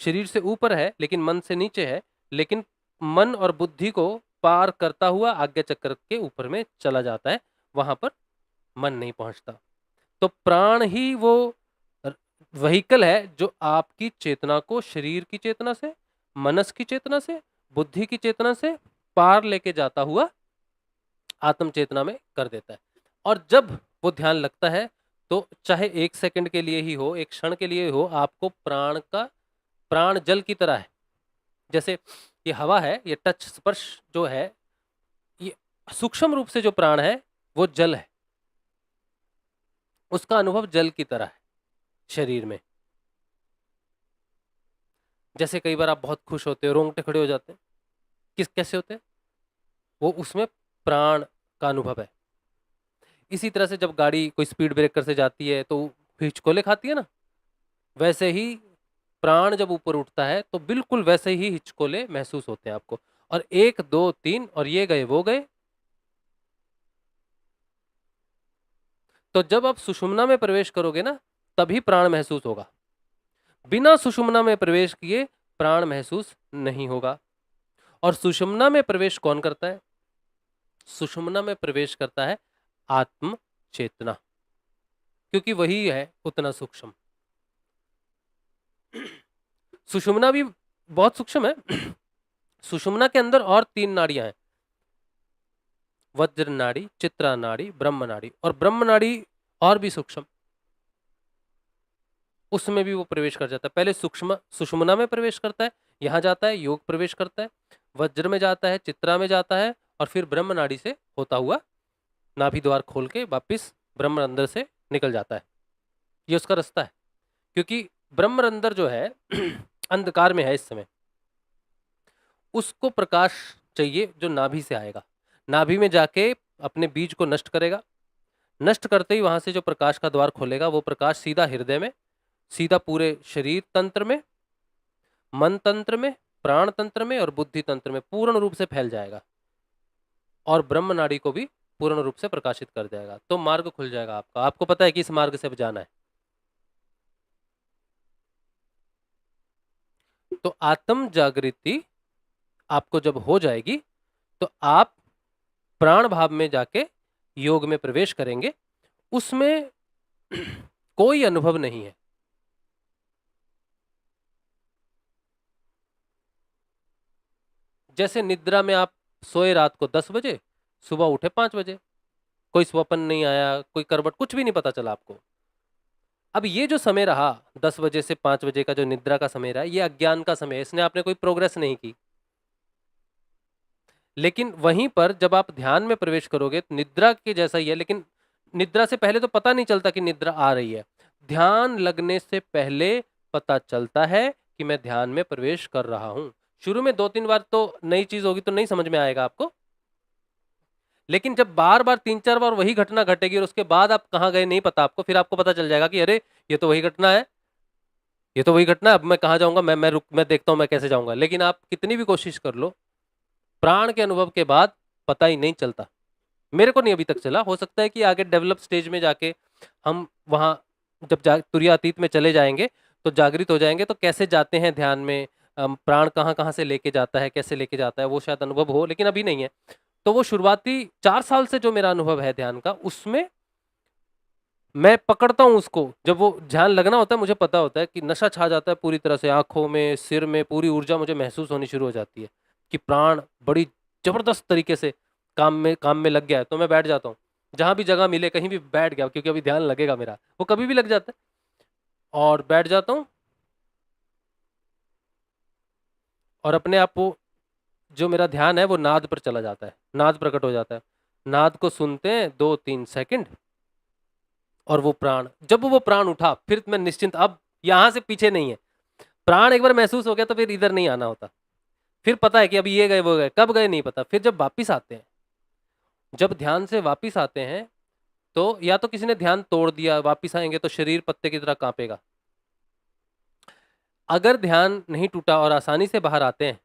शरीर से ऊपर है लेकिन मन से नीचे है, लेकिन मन और बुद्धि को पार करता हुआ आज्ञा चक्र के ऊपर में चला जाता है, वहां पर मन नहीं पहुंचता। तो प्राण ही वो व्हीकल है जो आपकी चेतना को शरीर की चेतना से, मनस की चेतना से, बुद्धि की चेतना से पार लेके जाता हुआ आत्म चेतना में कर देता है। और जब वो ध्यान लगता है तो चाहे एक सेकंड के लिए ही हो, एक क्षण के लिए हो, आपको प्राण जल की तरह है। जैसे ये हवा है, ये टच स्पर्श जो है, ये सूक्ष्म रूप से जो प्राण है वो जल है, उसका अनुभव जल की तरह है शरीर में। जैसे कई बार आप बहुत खुश होते हो, रोंगटे खड़े हो जाते हैं, कैसे होते हैं? वो उसमें प्राण का अनुभव है। इसी तरह से जब गाड़ी कोई स्पीड ब्रेकर से जाती है तो हिचकोले खाती है ना, वैसे ही प्राण जब ऊपर उठता है तो बिल्कुल वैसे ही हिचकोले महसूस होते हैं आपको। और 1 2 3 और ये गए वो गए। तो जब आप सुषुम्ना में प्रवेश करोगे ना, तभी प्राण महसूस होगा। बिना सुषुम्ना में प्रवेश किए प्राण महसूस नहीं होगा। और सुषुम्ना में प्रवेश कौन करता है? सुषुम्ना में प्रवेश करता है आत्म चेतना, क्योंकि वही है उतना सूक्ष्म। सुषुम्ना भी बहुत सूक्ष्म है। सुषुम्ना के अंदर और 3 नाड़ियां हैं, वज्र नाड़ी, चित्रा नाड़ी, ब्रह्म नाड़ी। और ब्रह्म नाड़ी और भी सूक्ष्म, उसमें भी वो प्रवेश कर जाता है। पहले सूक्ष्म सुषुम्ना में प्रवेश करता है, यहां जाता है, योग प्रवेश करता है, वज्र में जाता है, चित्रा में जाता है, और फिर ब्रह्म नाड़ी से होता हुआ नाभि द्वार खोल के वापिस ब्रह्मरंध्र से निकल जाता है। ये उसका रास्ता है, क्योंकि ब्रह्मरंध्र जो है अंधकार में है इस समय। उसको प्रकाश चाहिए जो नाभि से आएगा, नाभि में जाके अपने बीज को नष्ट करेगा। नष्ट करते ही वहां से जो प्रकाश का द्वार खोलेगा, वो प्रकाश सीधा हृदय में, सीधा पूरे शरीर तंत्र में, मन तंत्र में, प्राण तंत्र में और बुद्धि तंत्र में पूर्ण रूप से फैल जाएगा, और ब्रह्म नाड़ी को भी पूर्ण रूप से प्रकाशित कर देगा। तो मार्ग खुल जाएगा आपका। आपको पता है कि इस मार्ग से अब जाना है। तो आत्म जागृति आपको जब हो जाएगी तो आप प्राण भाव में जाके योग में प्रवेश करेंगे। उसमें कोई अनुभव नहीं है। जैसे निद्रा में आप सोए रात को 10 बजे, सुबह उठे 5 बजे, कोई स्वप्न नहीं आया, कोई करवट, कुछ भी नहीं पता चला आपको। अब ये जो समय रहा 10 बजे से 5 बजे का जो निद्रा का समय रहा, ये अज्ञान का समय है, इसने आपने कोई प्रोग्रेस नहीं की। लेकिन वहीं पर जब आप ध्यान में प्रवेश करोगे तो निद्रा के जैसा ही है, लेकिन निद्रा से पहले तो पता नहीं चलता कि निद्रा आ रही है। ध्यान लगने से पहले पता चलता है कि मैं ध्यान में प्रवेश कर रहा हूं। शुरू में 2-3 बार तो नई चीज होगी तो नहीं समझ में आएगा आपको, लेकिन जब बार बार 3-4 बार वही घटना घटेगी और उसके बाद आप कहाँ गए नहीं पता आपको, फिर आपको पता चल जाएगा कि अरे ये तो वही घटना है, ये तो वही घटना है, अब मैं कहाँ जाऊंगा, मैं देखता हूँ मैं कैसे जाऊंगा। लेकिन आप कितनी भी कोशिश कर लो, प्राण के अनुभव के बाद पता ही नहीं चलता। मेरे को नहीं अभी तक चला, हो सकता है कि आगे डेवलप स्टेज में जाके हम वहां जब तुरीयातीत में चले जाएंगे तो जागृत हो जाएंगे, तो कैसे जाते हैं ध्यान में, प्राण कहाँ कहाँ से लेके जाता है, कैसे लेके जाता है, वो शायद अनुभव हो, लेकिन अभी नहीं है। तो वो शुरुआती 4 साल से जो मेरा अनुभव है ध्यान का, उसमें मैं पकड़ता हूँ उसको। जब वो ध्यान लगना होता है, मुझे पता होता है कि नशा छा जाता है पूरी तरह से, आंखों में, सिर में पूरी ऊर्जा मुझे महसूस होनी शुरू हो जाती है कि प्राण बड़ी जबरदस्त तरीके से काम में लग गया है। तो मैं बैठ जाता हूँ, जहां भी जगह मिले कहीं भी बैठ गया, क्योंकि अभी ध्यान लगेगा मेरा, वो कभी भी लग जाता है, और बैठ जाता हूँ और अपने आप को, जो मेरा ध्यान है वो नाद पर चला जाता है, नाद प्रकट हो जाता है। नाद को सुनते हैं 2-3 सेकंड, और वो प्राण, जब वो प्राण उठा फिर मैं निश्चिंत, अब यहां से पीछे नहीं है। प्राण एक बार महसूस हो गया तो फिर इधर नहीं आना होता। फिर पता है कि अभी ये गए वो गए, कब गए नहीं पता। फिर जब वापिस आते हैं, जब ध्यान से वापिस आते हैं, तो या तो किसी ने ध्यान तोड़ दिया, वापिस आएंगे तो शरीर पत्ते की तरह कांपेगा। अगर ध्यान नहीं टूटा और आसानी से बाहर आते हैं,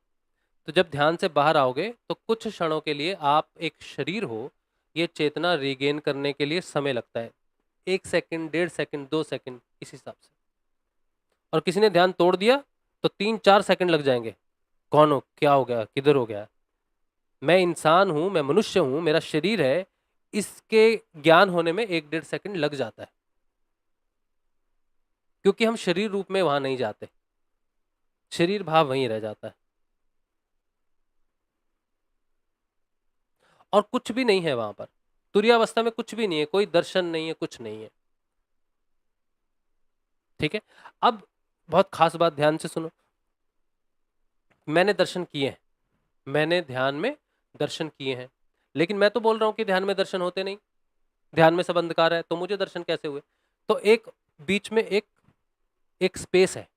तो जब ध्यान से बाहर आओगे तो कुछ क्षणों के लिए आप एक शरीर हो, ये चेतना रिगेन करने के लिए समय लगता है, 1 सेकंड, 1.5 सेकंड, 2 सेकंड, इस हिसाब से। और किसी ने ध्यान तोड़ दिया तो 3-4 सेकंड लग जाएंगे, कौन हो, क्या हो गया, किधर हो गया। मैं इंसान हूं, मैं मनुष्य हूं, मेरा शरीर है, इसके ज्ञान होने में 1-1.5 सेकंड लग जाता है, क्योंकि हम शरीर रूप में वहां नहीं जाते, शरीर भाव वहीं रह जाता है, और कुछ भी नहीं है वहां पर। तुरीयावस्था में कुछ भी नहीं है, कोई दर्शन नहीं है, कुछ नहीं है। ठीक है, अब बहुत खास बात ध्यान से सुनो। मैंने दर्शन किए हैं, मैंने ध्यान में दर्शन किए हैं, लेकिन मैं तो बोल रहा हूं कि ध्यान में दर्शन होते नहीं, ध्यान में सब अंधकार है, तो मुझे दर्शन कैसे हुए। तो एक बीच में एक एक स्पेस है।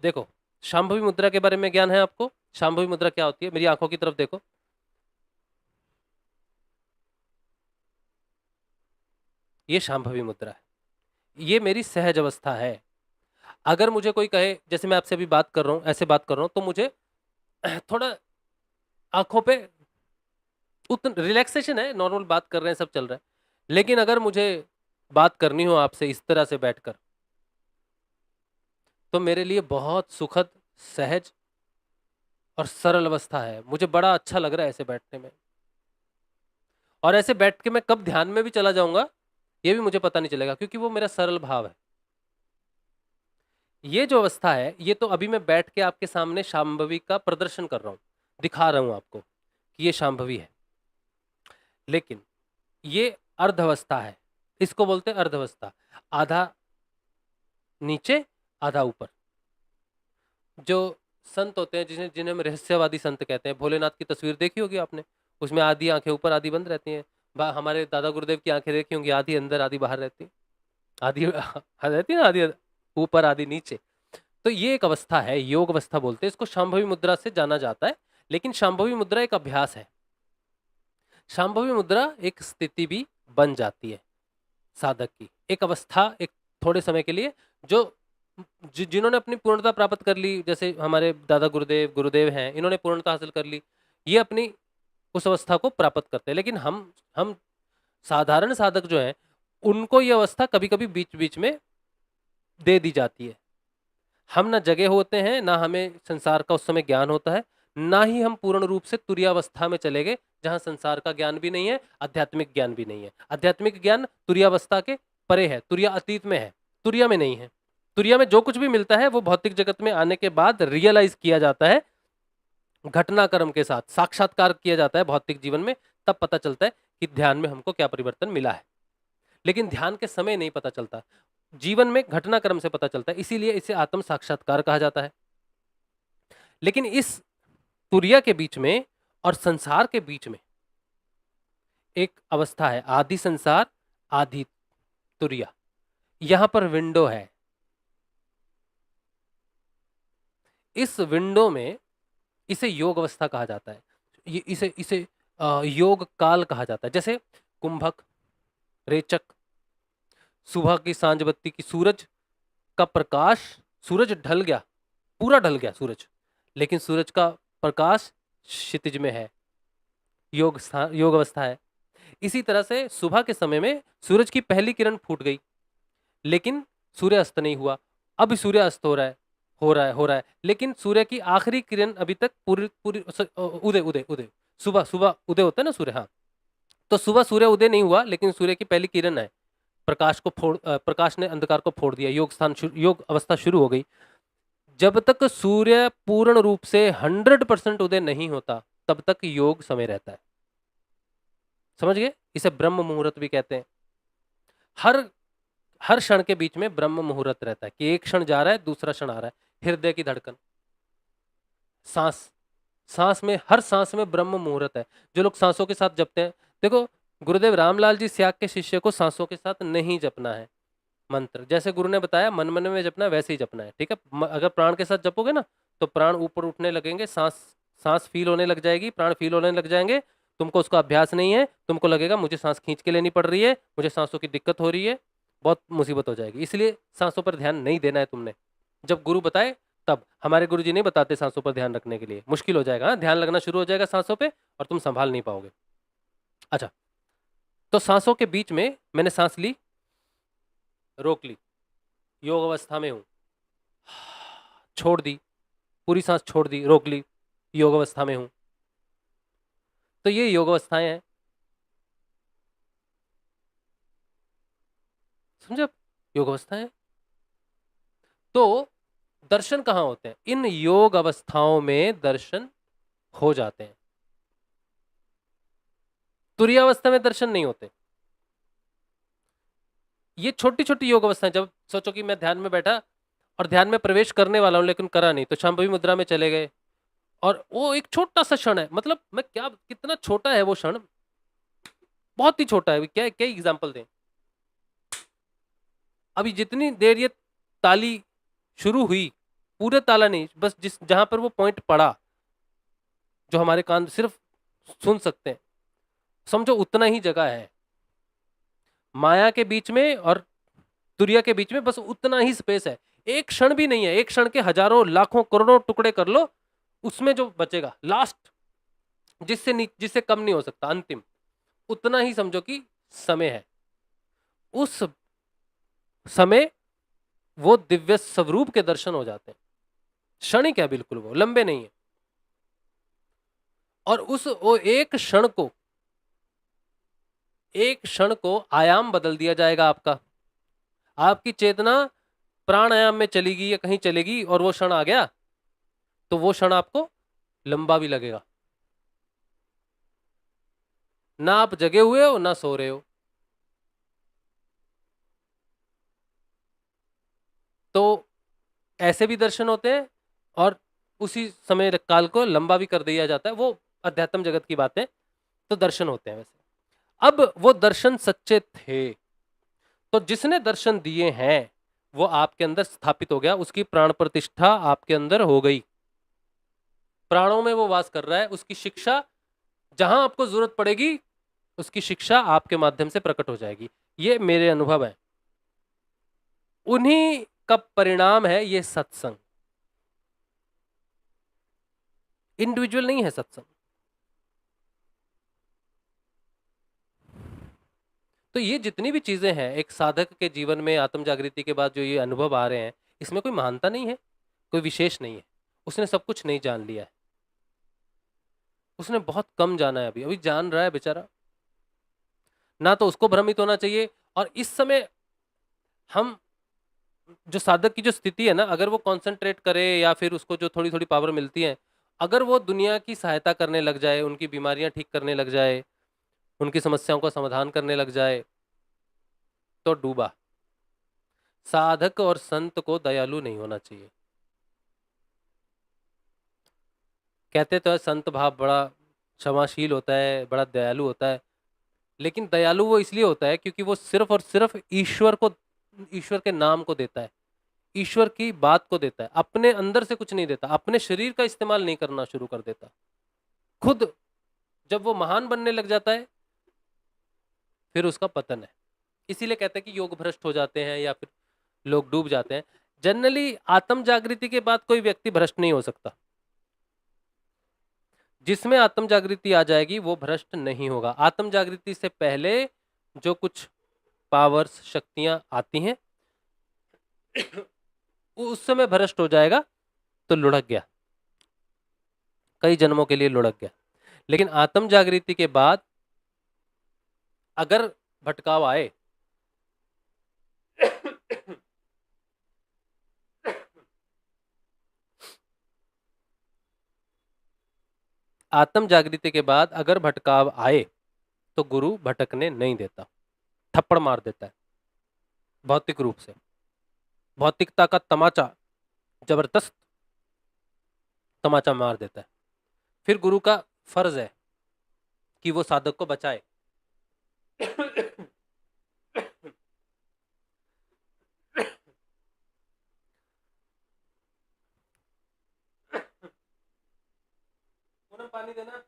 देखो, शांभवी मुद्रा के बारे में ज्ञान है आपको? शांभवी मुद्रा क्या होती है? मेरी आंखों की तरफ देखो, ये शांभवी मुद्रा है, ये मेरी सहज अवस्था है। अगर मुझे कोई कहे, जैसे मैं आपसे अभी बात कर रहा हूं, ऐसे बात कर रहा हूं, तो मुझे थोड़ा आंखों पे उतना रिलैक्सेशन है, नॉर्मल बात कर रहे हैं, सब चल रहा है। लेकिन अगर मुझे बात करनी हो आपसे इस तरह से बैठकर, तो मेरे लिए बहुत सुखद, सहज और सरल अवस्था है। मुझे बड़ा अच्छा लग रहा है ऐसे बैठने में, और ऐसे बैठ के मैं कब ध्यान में भी चला जाऊंगा ये भी मुझे पता नहीं चलेगा, क्योंकि वो मेरा सरल भाव है। ये जो अवस्था है, ये तो अभी मैं बैठ के आपके सामने शांभवी का प्रदर्शन कर रहा हूं, दिखा रहा हूं आपको कि ये शांभवी है। लेकिन ये अर्धावस्था है, इसको बोलते हैं अर्धावस्था, आधा नीचे आधा ऊपर। जो संत होते हैं, जिन्हें जिन्हें हम रहस्यवादी संत कहते हैं, भोलेनाथ की तस्वीर देखी होगी आपने, उसमें आधी आंखें ऊपर आधी बंद रहती हैं। हमारे दादा गुरुदेव की आंखें देखी होंगी, आधी अंदर आधी बाहर रहती है, आधी रहती है ना, आधी ऊपर आधी नीचे। तो ये एक अवस्था है, योग अवस्था बोलते हैं इसको, शांभवी मुद्रा से जाना जाता है। लेकिन शांभवी मुद्रा एक अभ्यास है, शांभवी मुद्रा एक स्थिति भी बन जाती है साधक की, एक अवस्था, एक थोड़े समय के लिए, जो जिन्होंने अपनी पूर्णता प्राप्त कर ली, जैसे हमारे दादा गुरुदेव गुरुदेव हैं, इन्होंने पूर्णता हासिल कर ली, ये अपनी उस अवस्था को प्राप्त करते हैं। लेकिन हम साधारण साधक जो हैं, उनको ये अवस्था कभी कभी बीच बीच में दे दी जाती है। हम ना जगे होते हैं, ना हमें संसार का उस समय ज्ञान होता है, ना ही हम पूर्ण रूप से तुरीयावस्था में चले गए जहां संसार का ज्ञान भी नहीं है, आध्यात्मिक ज्ञान भी नहीं है। आध्यात्मिक ज्ञान तुरीयावस्था के परे है, तुरिया अतीत में है, तुरिया में नहीं है। तुरिया में जो कुछ भी मिलता है वो भौतिक जगत में आने के बाद रियलाइज किया जाता है, घटनाक्रम के साथ साक्षात्कार किया जाता है भौतिक जीवन में, तब पता चलता है कि ध्यान में हमको क्या परिवर्तन मिला है। लेकिन ध्यान के समय नहीं पता चलता, जीवन में घटनाक्रम से पता चलता है, इसीलिए इसे आत्म साक्षात्कार कहा जाता है। लेकिन इस तुरिया के बीच में और संसार के बीच में एक अवस्था है, आदि संसार आदि तुरिया। यहां पर विंडो है। इस विंडो में इसे योग अवस्था कहा जाता है, इसे इसे योग काल कहा जाता है। जैसे कुंभक, रेचक, सुबह की सांझ बत्ती की सूरज का प्रकाश, सूरज ढल गया, पूरा ढल गया सूरज, लेकिन सूरज का प्रकाश क्षितिज में है, योग अवस्था है। इसी तरह से सुबह के समय में सूरज की पहली किरण फूट गई, लेकिन सूर्य अस्त नहीं हुआ। अब सूर्य अस्त हो रहा है, लेकिन सूर्य की आखिरी किरण अभी तक पूरी पूरी उदय उदय उदय सुबह सुबह उदय होता है ना सूर्य, हाँ, तो सुबह सूर्य उदय नहीं हुआ, लेकिन सूर्य की पहली किरण है, प्रकाश ने अंधकार को फोड़ दिया, योग अवस्था शुरू हो गई। जब तक सूर्य पूर्ण रूप से 100% उदय नहीं होता तब तक योग समय रहता है। समझ गए? इसे ब्रह्म मुहूर्त भी कहते हैं। हर हर क्षण के बीच में ब्रह्म मुहूर्त रहता है कि एक क्षण जा रहा है, दूसरा क्षण आ रहा है। हृदय की धड़कन, सांस में, हर सांस में ब्रह्म मुहूर्त है। जो लोग सांसों के साथ जपते हैं, देखो गुरुदेव रामलाल जी स्याग के शिष्य को सांसों के साथ नहीं जपना है मंत्र, जैसे गुरु ने बताया मन मन में जपना है, वैसे ही जपना है, ठीक है। अगर प्राण के साथ जपोगे ना तो प्राण ऊपर उठने लगेंगे, सांस सांस फील होने लग जाएगी, प्राण फील होने लग जाएंगे। तुमको उसका अभ्यास नहीं है, तुमको लगेगा मुझे सांस खींच के लेनी पड़ रही है, मुझे सांसों की दिक्कत हो रही है, बहुत मुसीबत हो जाएगी। इसलिए सांसों पर ध्यान नहीं देना है तुमने। जब गुरु बताए तब, हमारे गुरु जी नहीं बताते सांसों पर ध्यान रखने के लिए, मुश्किल हो जाएगा, हाँ, ध्यान लगना शुरू हो जाएगा सांसों पे और तुम संभाल नहीं पाओगे। अच्छा, तो सांसों के बीच में मैंने सांस ली, रोक ली, योग अवस्था में हूं, छोड़ दी, पूरी सांस छोड़ दी, रोक ली, योग अवस्था में हूं। तो ये योग अवस्थाएं हैं, समझे? योग अवस्थाएं। तो दर्शन कहां होते हैं? इन योग अवस्थाओं में दर्शन हो जाते हैं, तुरीय अवस्था में दर्शन नहीं होते। ये छोटी छोटी योग अवस्थाएं, जब सोचो कि मैं ध्यान में बैठा और ध्यान में प्रवेश करने वाला हूं लेकिन करा नहीं, तो शांभवी मुद्रा में चले गए, और वो एक छोटा सा क्षण है, मतलब मैं क्या, कितना छोटा है वो क्षण, बहुत ही छोटा है। क्या क्या एग्जांपल दें? अभी जितनी देर ये ताली शुरू हुई, पूरे ताला नहीं, बस जिस जहां पर वो पॉइंट पड़ा, जो हमारे कान सिर्फ सुन सकते हैं, समझो उतना ही जगह है। माया के बीच में और तुरिया के बीच में बस उतना ही स्पेस है, एक क्षण भी नहीं है। एक क्षण के हजारों लाखों करोड़ों टुकड़े कर लो, उसमें जो बचेगा लास्ट, जिससे कम नहीं हो सकता, अंतिम, उतना ही समझो कि समय है। उस समय वो दिव्य स्वरूप के दर्शन हो जाते हैं, क्षणिक है बिल्कुल, वो लंबे नहीं है। और वो एक क्षण को आयाम बदल दिया जाएगा आपका। आपकी चेतना प्राणायाम में चलेगी या कहीं चलेगी और वो क्षण आ गया, तो वो क्षण आपको लंबा भी लगेगा, ना आप जगे हुए हो ना सो रहे हो। तो ऐसे भी दर्शन होते हैं और उसी समय काल को लंबा भी कर दिया जाता है, वो अध्यात्म जगत की बात है। तो दर्शन होते हैं वैसे। अब वो दर्शन सच्चे थे, तो जिसने दर्शन दिए हैं वो आपके अंदर स्थापित हो गया, उसकी प्राण प्रतिष्ठा आपके अंदर हो गई, प्राणों में वो वास कर रहा है। उसकी शिक्षा जहां आपको जरूरत पड़ेगी, उसकी शिक्षा आपके माध्यम से प्रकट हो जाएगी। ये मेरे अनुभव है, उन्हीं का परिणाम है ये सत्संग। इंडिविजुअल नहीं है सत्संग। तो ये जितनी भी चीजें हैं एक साधक के जीवन में आत्म जागृति के बाद जो ये अनुभव आ रहे हैं, इसमें कोई महानता नहीं है। कोई विशेष नहीं है, उसने सब कुछ नहीं जान लिया है, उसने बहुत कम जाना है, अभी अभी जान रहा है बेचारा। ना तो उसको भ्रमित होना चाहिए। और इस समय हम जो साधक की जो स्थिति है ना, अगर वो कंसंट्रेट करे या फिर उसको जो थोड़ी थोड़ी पावर मिलती है, अगर वो दुनिया की सहायता करने लग जाए, उनकी बीमारियां ठीक करने लग जाए, उनकी समस्याओं का समाधान करने लग जाए, तो डूबा। साधक और संत को दयालु नहीं होना चाहिए। कहते तो है संत भाव बड़ा क्षमाशील होता है, बड़ा दयालु होता है, लेकिन दयालु वो इसलिए होता है क्योंकि वो सिर्फ और सिर्फ ईश्वर को, ईश्वर के नाम को देता है, ईश्वर की बात को देता है, अपने अंदर से कुछ नहीं देता, अपने शरीर का इस्तेमाल नहीं करना शुरू कर देता। खुद जब वो महान बनने लग जाता है, फिर उसका पतन है। इसीलिए कहते हैं कि योग भ्रष्ट हो जाते हैं या फिर लोग डूब जाते हैं। जनरली आत्म जागृति के बाद कोई व्यक्ति भ्रष्ट नहीं हो सकता। जिसमें आत्म जागृति आ जाएगी वो भ्रष्ट नहीं होगा। आत्म जागृति से पहले जो कुछ पावर्स, शक्तियां आती हैं, उस समय भ्रष्ट हो जाएगा तो लुढ़क गया, कई जन्मों के लिए लुढ़क गया। लेकिन आत्म जागृति के बाद अगर भटकाव आए आत्म जागृति के बाद अगर भटकाव आए तो गुरु भटकने नहीं देता, थप्पड़ मार देता है भौतिक रूप से। भौतिकता का तमाचा, जबरदस्त तमाचा मार देता है। फिर गुरु का फर्ज है कि वो साधक को बचाए। पानी देना।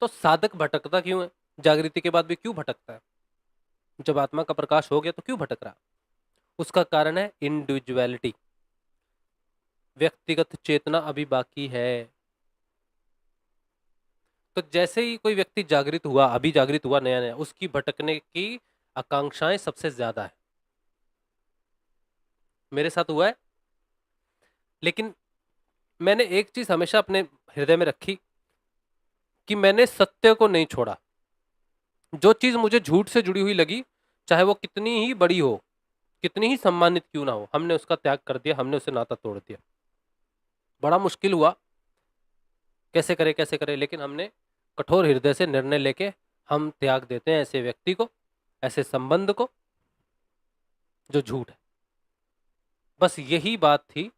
तो साधक भटकता क्यों है? जागृति के बाद भी क्यों भटकता है? जब आत्मा का प्रकाश हो गया तो क्यों भटक रहा? उसका कारण है इंडिविजुअलिटी, व्यक्तिगत चेतना अभी बाकी है। तो जैसे ही कोई व्यक्ति जागृत हुआ, अभी जागृत हुआ नया नया, उसकी भटकने की आकांक्षाएं सबसे ज्यादा है। मेरे साथ हुआ है। लेकिन मैंने एक चीज हमेशा अपने हृदय में रखी कि मैंने सत्य को नहीं छोड़ा। जो चीज मुझे झूठ से जुड़ी हुई लगी, चाहे वो कितनी ही बड़ी हो, कितनी ही सम्मानित क्यों ना हो, हमने उसका त्याग कर दिया, हमने उसे नाता तोड़ दिया। बड़ा मुश्किल हुआ, कैसे करे कैसे करे, लेकिन हमने कठोर हृदय से निर्णय लेके हम त्याग देते हैं ऐसे व्यक्ति को, ऐसे संबंध को जो झूठ है। बस यही बात थी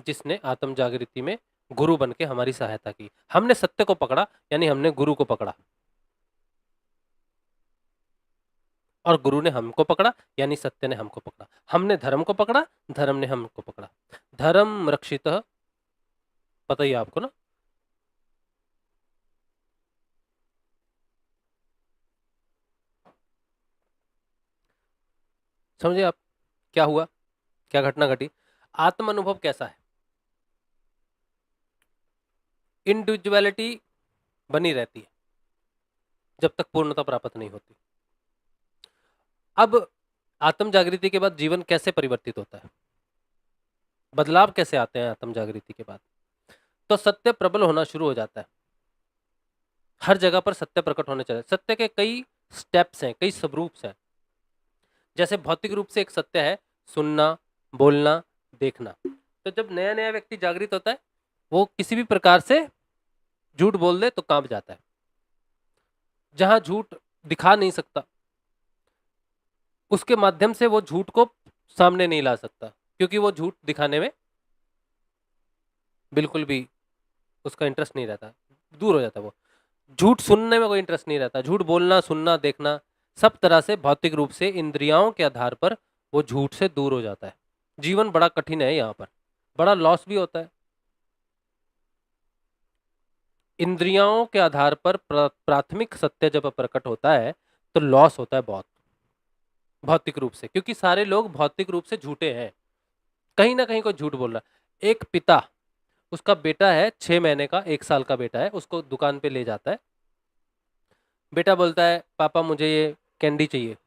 जिसने आत्म जागृति में गुरु बन के हमारी सहायता की। हमने सत्य को पकड़ा, यानी हमने गुरु को पकड़ा, और गुरु ने हमको पकड़ा, यानी सत्य ने हमको पकड़ा। हमने धर्म को पकड़ा, धर्म ने हमको पकड़ा। धर्म रक्षितः, पता ही है आपको ना। समझे आप क्या हुआ, क्या घटना घटी? आत्म अनुभव कैसा है? इंडिविजुअलिटी बनी रहती है जब तक पूर्णता प्राप्त नहीं होती। अब आत्म जागृति के बाद जीवन कैसे परिवर्तित होता है, बदलाव कैसे आते हैं आत्म जागृति के बाद? तो सत्य प्रबल होना शुरू हो जाता है। हर जगह पर सत्य प्रकट होने चाहिए। सत्य के कई स्टेप्स हैं, कई स्वरूप्स हैं। जैसे भौतिक रूप से एक सत्य है सुनना, बोलना, देखना। तो जब नया नया व्यक्ति जागृत होता है, वो किसी भी प्रकार से झूठ बोल दे तो कांप जाता है। जहां झूठ दिखा नहीं सकता, उसके माध्यम से वो झूठ को सामने नहीं ला सकता, क्योंकि वो झूठ दिखाने में बिल्कुल भी उसका इंटरेस्ट नहीं रहता, दूर हो जाता है वो। झूठ सुनने में कोई इंटरेस्ट नहीं रहता। झूठ बोलना, सुनना, देखना, सब तरह से भौतिक रूप से इंद्रियाओं के आधार पर वो झूठ से दूर हो जाता है। जीवन बड़ा कठिन है, यहाँ पर बड़ा लॉस भी होता है। इंद्रियाओं के आधार पर प्राथमिक सत्य जब प्रकट होता है तो लॉस होता है बहुत। भौतिक रूप से, क्योंकि सारे लोग भौतिक रूप से झूठे हैं, कहीं ना कहीं कोई झूठ बोल रहा है। एक पिता, उसका बेटा है 6 महीने का, 1 साल का बेटा है, उसको दुकान पे ले जाता है। बेटा बोलता है पापा मुझे ये कैंडी चाहिए,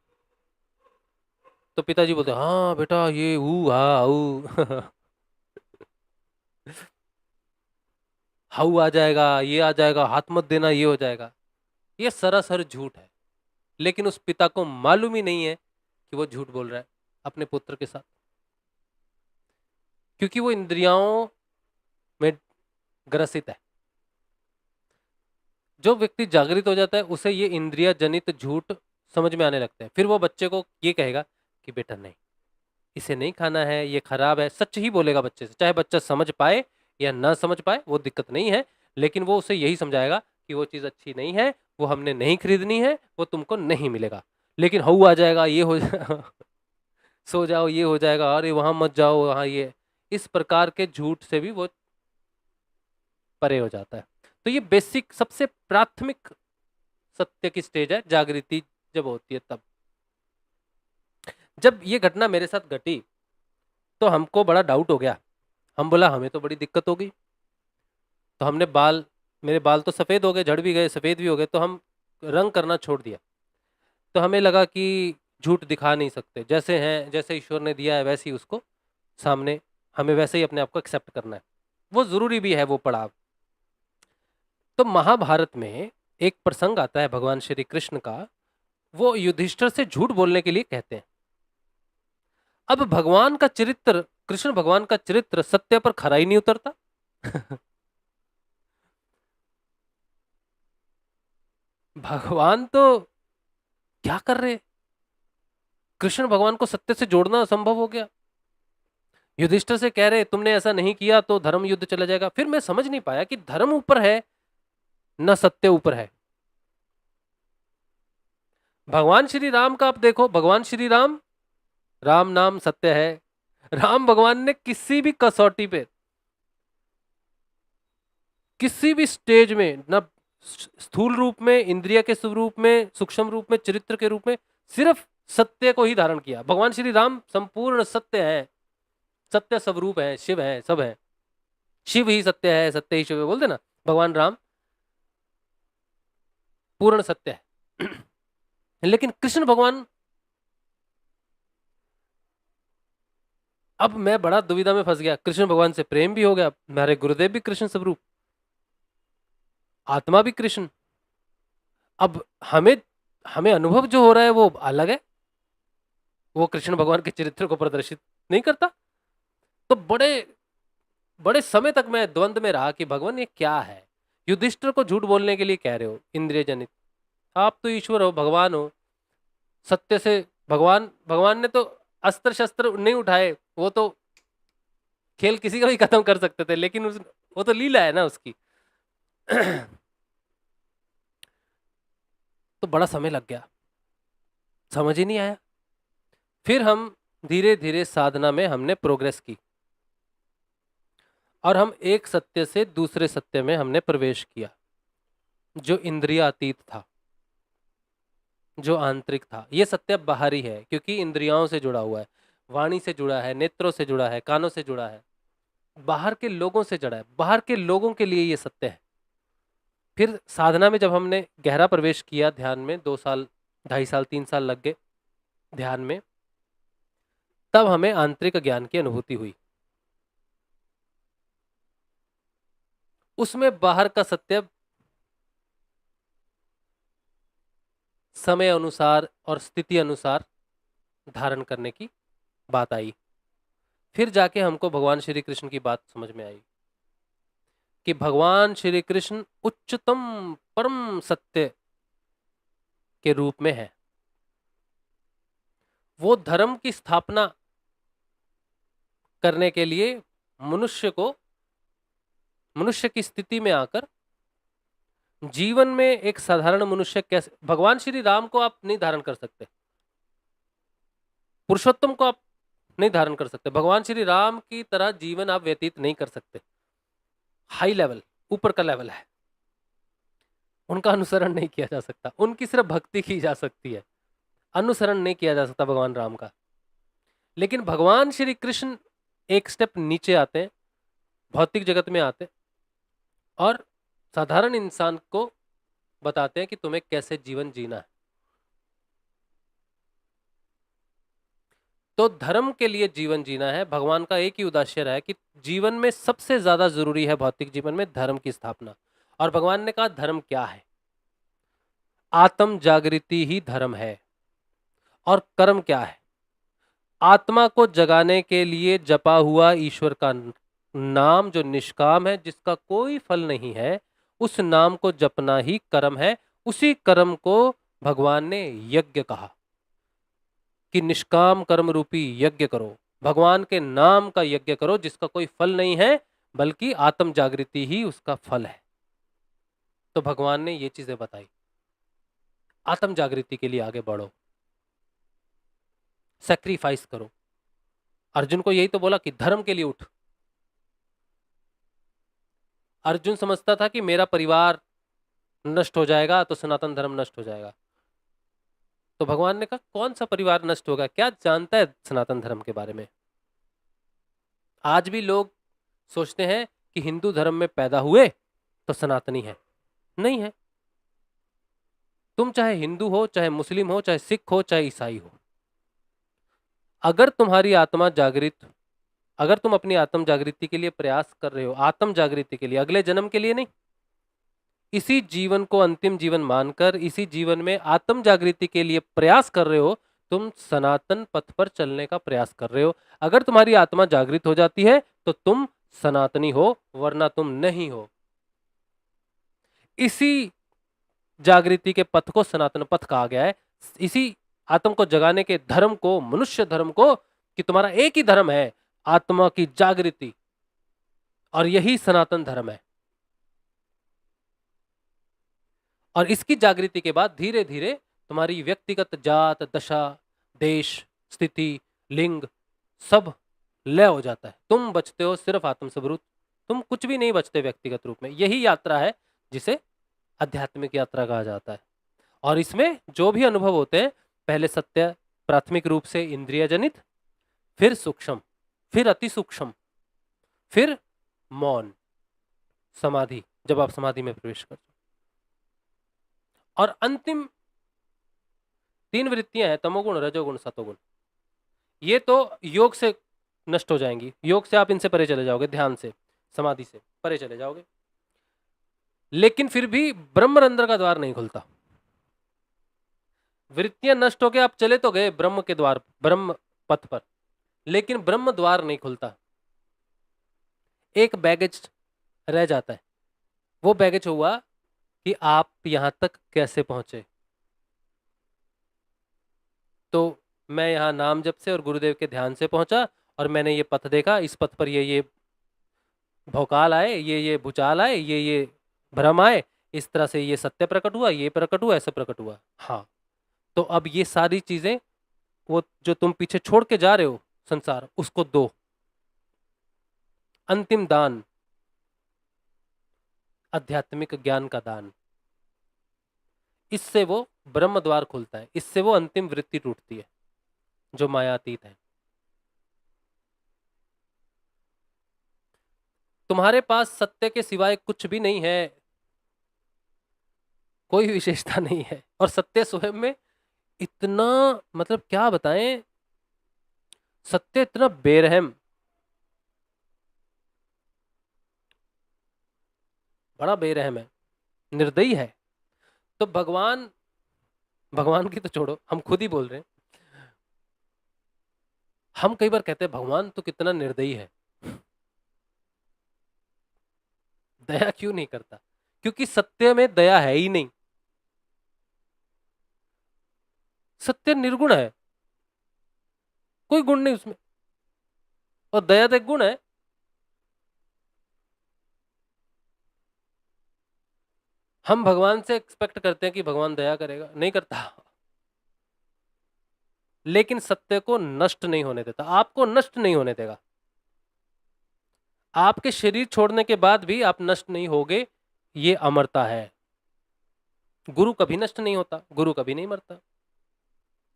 तो पिताजी बोलते हैं हाँ बेटा ये ऊ हा ऊ हाउ आ जाएगा, ये आ जाएगा, हाथ मत देना, ये हो जाएगा। ये सरासर झूठ है, लेकिन उस पिता को मालूम ही नहीं है कि वो झूठ बोल रहा है अपने पुत्र के साथ, क्योंकि वो इंद्रियों में ग्रसित है। जो व्यक्ति जागृत हो जाता है उसे ये इंद्रिया जनित झूठ समझ में आने लगते हैं। फिर वो बच्चे को ये कहेगा कि बेटा नहीं, इसे नहीं खाना है, ये खराब है, सच ही बोलेगा बच्चे से, चाहे बच्चा समझ पाए या ना समझ पाए वो दिक्कत नहीं है, लेकिन वो उसे यही समझाएगा कि वो चीज़ अच्छी नहीं है, वो हमने नहीं खरीदनी है, वो तुमको नहीं मिलेगा। लेकिन हऊ आ जाएगा, ये हो सो जाओ, ये हो जाएगा, अरे वहां मत जाओ, वहां ये, इस प्रकार के झूठ से भी वो परे हो जाता है। तो ये बेसिक सबसे प्राथमिक सत्य की स्टेज है जागृति जब होती है तब। जब ये घटना मेरे साथ घटी तो हमको बड़ा डाउट हो गया, हम बोला हमें तो बड़ी दिक्कत हो गई। तो हमने मेरे बाल तो सफ़ेद हो गए, झड़ भी गए, सफ़ेद भी हो गए, तो हम रंग करना छोड़ दिया। तो हमें लगा कि झूठ दिखा नहीं सकते, जैसे हैं, जैसे ईश्वर ने दिया है वैसे ही उसको सामने हमें वैसे ही अपने आप को एक्सेप्ट करना है, वो ज़रूरी भी है वो पड़ाव। तो महाभारत में एक प्रसंग आता है भगवान श्री कृष्ण का, वो युधिष्ठिर से झूठ बोलने के लिए कहते हैं। अब भगवान का चरित्र, कृष्ण भगवान का चरित्र सत्य पर खरा ही नहीं उतरता भगवान तो क्या कर रहे, कृष्ण भगवान को सत्य से जोड़ना असंभव हो गया। युधिष्ठिर से कह रहे तुमने ऐसा नहीं किया तो धर्म युद्ध चला जाएगा। फिर मैं समझ नहीं पाया कि धर्म ऊपर है न सत्य ऊपर है। भगवान श्री राम का आप देखो, भगवान श्री राम, राम नाम सत्य है, राम भगवान ने किसी भी कसौटी पे, किसी भी स्टेज में, न स्थूल रूप में, इंद्रिय के स्वरूप में, सूक्ष्म रूप में, चरित्र के रूप में, सिर्फ सत्य को ही धारण किया। भगवान श्री राम संपूर्ण सत्य है, सत्य स्वरूप है, शिव है, सब है, शिव ही सत्य है, सत्य ही शिव है, बोलते ना भगवान राम पूर्ण सत्य है लेकिन कृष्ण भगवान, अब मैं बड़ा दुविधा में फंस गया। कृष्ण भगवान से प्रेम भी हो गया, हमारे गुरुदेव भी कृष्ण स्वरूप, आत्मा भी कृष्ण। अब हमें हमें अनुभव जो हो रहा है वो अलग है, वो कृष्ण भगवान के चरित्र को प्रदर्शित नहीं करता। तो बड़े बड़े समय तक मैं द्वंद में रहा कि भगवान ये क्या है। युधिष्ठिर को झूठ बोलने के लिए कह रहे हो इंद्रिय जनित, आप तो ईश्वर हो, भगवान हो, सत्य से, भगवान भगवान ने तो अस्त्र शस्त्र नहीं उठाए, वो तो खेल किसी का भी खत्म कर सकते थे, लेकिन वो तो लीला है ना उसकी तो बड़ा समय लग गया, समझ ही नहीं आया। फिर हम धीरे धीरे साधना में हमने प्रोग्रेस की और हम एक सत्य से दूसरे सत्य में हमने प्रवेश किया, जो इंद्रियातीत था, जो आंतरिक था। ये सत्य बाहरी है क्योंकि इंद्रियों से जुड़ा हुआ है, वाणी से जुड़ा है, नेत्रों से जुड़ा है, कानों से जुड़ा है, बाहर के लोगों से जुड़ा है, बाहर के लोगों के लिए ये सत्य है। फिर साधना में जब हमने गहरा प्रवेश किया, ध्यान में 2 साल, 2.5 साल, 3 साल लग गए ध्यान में, तब हमें आंतरिक ज्ञान की अनुभूति हुई। उसमें बाहर का सत्य समय अनुसार और स्थिति अनुसार धारण करने की बात आई। फिर जाके हमको भगवान श्री कृष्ण की बात समझ में आई कि भगवान श्री कृष्ण उच्चतम परम सत्य के रूप में है। वो धर्म की स्थापना करने के लिए मनुष्य की स्थिति में आकर जीवन में एक साधारण मनुष्य कैसे, भगवान श्री राम को आप नहीं धारण कर सकते, पुरुषोत्तम को आप नहीं धारण कर सकते, भगवान श्री राम की तरह जीवन आप व्यतीत नहीं कर सकते। हाई लेवल, ऊपर का लेवल है, उनका अनुसरण नहीं किया जा सकता, उनकी सिर्फ भक्ति की जा सकती है। अनुसरण नहीं किया जा सकता भगवान राम का। लेकिन भगवान श्री कृष्ण एक स्टेप नीचे आते हैं, भौतिक जगत में आते हैं और साधारण इंसान को बताते हैं कि तुम्हें कैसे जीवन जीना है। तो धर्म के लिए जीवन जीना है। भगवान का एक ही उद्देश्य है कि जीवन में सबसे ज्यादा जरूरी है भौतिक जीवन में धर्म की स्थापना। और भगवान ने कहा धर्म क्या है? आत्म जागृति ही धर्म है। और कर्म क्या है? आत्मा को जगाने के लिए जपा हुआ ईश्वर का नाम जो निष्काम है, जिसका कोई फल नहीं है, उस नाम को जपना ही कर्म है। उसी कर्म को भगवान ने यज्ञ कहा कि निष्काम कर्म रूपी यज्ञ करो, भगवान के नाम का यज्ञ करो जिसका कोई फल नहीं है बल्कि आत्म जागृति ही उसका फल है। तो भगवान ने ये चीजें बताई, आत्म जागृति के लिए आगे बढ़ो, सैक्रिफाइस करो। अर्जुन को यही तो बोला कि धर्म के लिए उठ। अर्जुन समझता था कि मेरा परिवार नष्ट हो जाएगा तो सनातन धर्म नष्ट हो जाएगा। तो भगवान ने कहा कौन सा परिवार नष्ट होगा, क्या जानता है सनातन धर्म के बारे में? आज भी लोग सोचते हैं कि हिंदू धर्म में पैदा हुए तो सनातनी है। नहीं है। तुम चाहे हिंदू हो, चाहे मुस्लिम हो, चाहे सिख हो, चाहे ईसाई हो, अगर तुम्हारी आत्मा जागृत, अगर तुम अपनी आत्म जागृति के लिए प्रयास कर रहे हो, आत्म जागृति के लिए, अगले जन्म के लिए नहीं, इसी जीवन को अंतिम जीवन मानकर इसी जीवन में आत्म जागृति के लिए प्रयास कर रहे हो, तुम सनातन पथ पर चलने का प्रयास कर रहे हो। अगर तुम्हारी आत्मा जागृत हो जाती है तो तुम सनातनी हो, वरना तुम नहीं हो। इसी जागृति के पथ को सनातन पथ कहा गया है। इसी आत्म को जगाने के धर्म को, मनुष्य धर्म को, कि तुम्हारा एक ही धर्म है, आत्मा की जागृति, और यही सनातन धर्म है। और इसकी जागृति के बाद धीरे धीरे तुम्हारी व्यक्तिगत जात, दशा, देश, स्थिति, लिंग सब लय हो जाता है। तुम बचते हो सिर्फ आत्म स्वरूप, तुम कुछ भी नहीं बचते व्यक्तिगत रूप में। यही यात्रा है जिसे आध्यात्मिक यात्रा कहा जाता है। और इसमें जो भी अनुभव होते हैं, पहले सत्य प्राथमिक रूप से इंद्रिय जनित, फिर सूक्ष्म, फिर अति सूक्ष्म, फिर मौन, समाधि, जब आप समाधि में प्रवेश करते हो, और अंतिम 3 वृत्तियां हैं, तमोगुण, रजोगुण, सतोगुण। ये तो योग से नष्ट हो जाएंगी, योग से आप इनसे परे चले जाओगे, ध्यान से, समाधि से परे चले जाओगे। लेकिन फिर भी ब्रह्मरंध्र का द्वार नहीं खुलता। वृत्तियां नष्ट होकर आप चले तो गए ब्रह्म के द्वार, ब्रह्म पथ पर, लेकिन ब्रह्म द्वार नहीं खुलता। एक बैगेज रह जाता है। वो बैगेज हुआ कि आप यहां तक कैसे पहुंचे। तो मैं यहां नाम जप से और गुरुदेव के ध्यान से पहुंचा, और मैंने ये पथ देखा, इस पथ पर ये भौकाल आए, ये भूचाल आए, ये भ्रम आए, इस तरह से ये सत्य प्रकट हुआ, ये प्रकट हुआ, ऐसे प्रकट हुआ। हाँ, तो अब ये सारी चीजें, वो जो तुम पीछे छोड़ के जा रहे हो संसार, उसको दो। अंतिम दान, आध्यात्मिक ज्ञान का दान। इससे वो ब्रह्म द्वार खुलता है, इससे वो अंतिम वृत्ति टूटती है जो मायातीत है। तुम्हारे पास सत्य के सिवाय कुछ भी नहीं है, कोई विशेषता नहीं है। और सत्य स्वयं में इतना, मतलब क्या बताएं, सत्य इतना बेरहम, बड़ा बेरहम है, निर्दयी है। तो भगवान की तो छोड़ो, हम खुद ही बोल रहे हैं। हम कई बार कहते हैं भगवान तो कितना निर्दयी है, दया क्यों नहीं करता? क्योंकि सत्य में दया है ही नहीं। सत्य निर्गुण है, कोई गुण नहीं उसमें, और दया तो एक गुण है। हम भगवान से एक्सपेक्ट करते हैं कि भगवान दया करेगा, नहीं करता। लेकिन सत्य को नष्ट नहीं होने देता, आपको नष्ट नहीं होने देगा। आपके शरीर छोड़ने के बाद भी आप नष्ट नहीं होगे, ये अमरता है। गुरु कभी नष्ट नहीं होता, गुरु कभी नहीं मरता।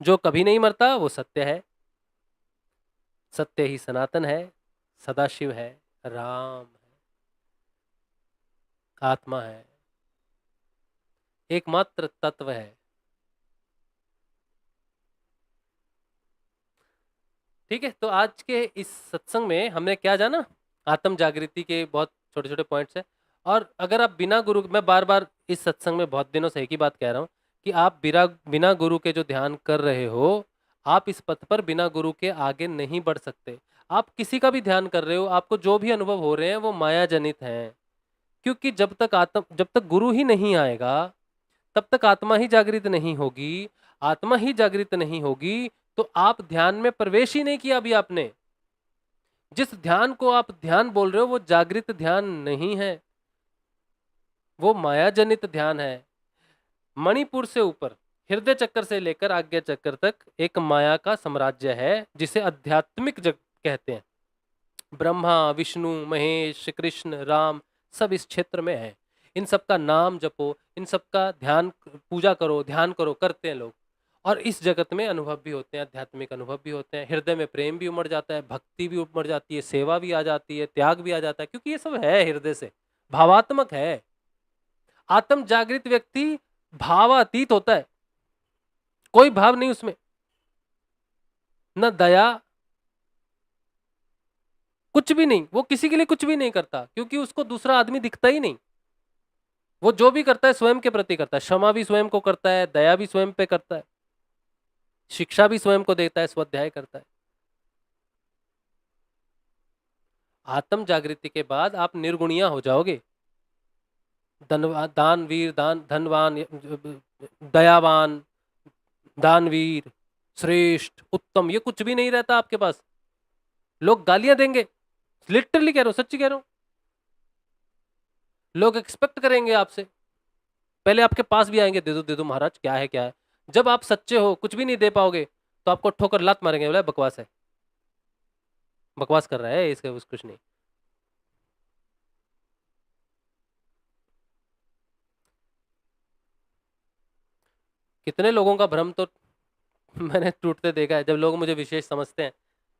जो कभी नहीं मरता वो सत्य है, सत्य ही सनातन है, सदाशिव है, राम है, आत्मा है, एकमात्र तत्व है। ठीक है, तो आज के इस सत्संग में हमने क्या जाना? आत्म जागृति के बहुत छोटे छोटे पॉइंट्स है। और अगर आप बिना गुरु, मैं बार बार इस सत्संग में बहुत दिनों से एक ही बात कह रहा हूं कि आप बिना बिना गुरु के जो ध्यान कर रहे हो, आप इस पथ पर बिना गुरु के आगे नहीं बढ़ सकते। आप किसी का भी ध्यान कर रहे हो, आपको जो भी अनुभव हो रहे हैं वो माया जनित हैं। क्योंकि जब तक गुरु ही नहीं आएगा, तब तक आत्मा ही जागृत नहीं होगी। आत्मा ही जागृत नहीं होगी तो आप ध्यान में प्रवेश ही नहीं किया अभी आपने। जिस ध्यान को आप ध्यान बोल रहे हो वो जागृत ध्यान नहीं है, वो माया जनित ध्यान है। मणिपुर से ऊपर हृदय चक्कर से लेकर आज्ञा चक्कर तक एक माया का साम्राज्य है जिसे आध्यात्मिक जग कहते हैं। ब्रह्मा, विष्णु, महेश, कृष्ण, राम सब इस क्षेत्र में है। इन सब का नाम जपो, इन सब का ध्यान, पूजा करो, ध्यान करो, करते हैं लोग। और इस जगत में अनुभव भी होते हैं, आध्यात्मिक अनुभव भी होते हैं। हृदय में प्रेम भी उमड़ जाता है, भक्ति भी उमड़ जाती है, सेवा भी आ जाती है, त्याग भी आ जाता है, क्योंकि ये सब है हृदय से, भावात्मक है। आत्म जागृत व्यक्ति भावातीत होता है, कोई भाव नहीं उसमें, न दया, कुछ भी नहीं। वो किसी के लिए कुछ भी नहीं करता क्योंकि उसको दूसरा आदमी दिखता ही नहीं। वो जो भी करता है स्वयं के प्रति करता है। क्षमा भी स्वयं को करता है, दया भी स्वयं पे करता है, शिक्षा भी स्वयं को देता है, स्वाध्याय करता है। आत्म जागृति के बाद आप निर्गुणिया हो जाओगे। दानवीर, धनवान, दयावान, दानवीर, श्रेष्ठ, उत्तम, ये कुछ भी नहीं रहता आपके पास। लोग गालियां देंगे, लिटरली कह रहा हूं, सच्ची कह रहा हूं। लोग एक्सपेक्ट करेंगे आपसे, पहले आपके पास भी आएंगे, दे दो महाराज, क्या है क्या है। जब आप सच्चे हो, कुछ भी नहीं दे पाओगे, तो आपको ठोकर लात मारेंगे, बोला बकवास है, बकवास कर रहा है, इसके कुछ नहीं। कितने लोगों का भ्रम तो मैंने टूटते देखा है, जब लोग मुझे विशेष समझते हैं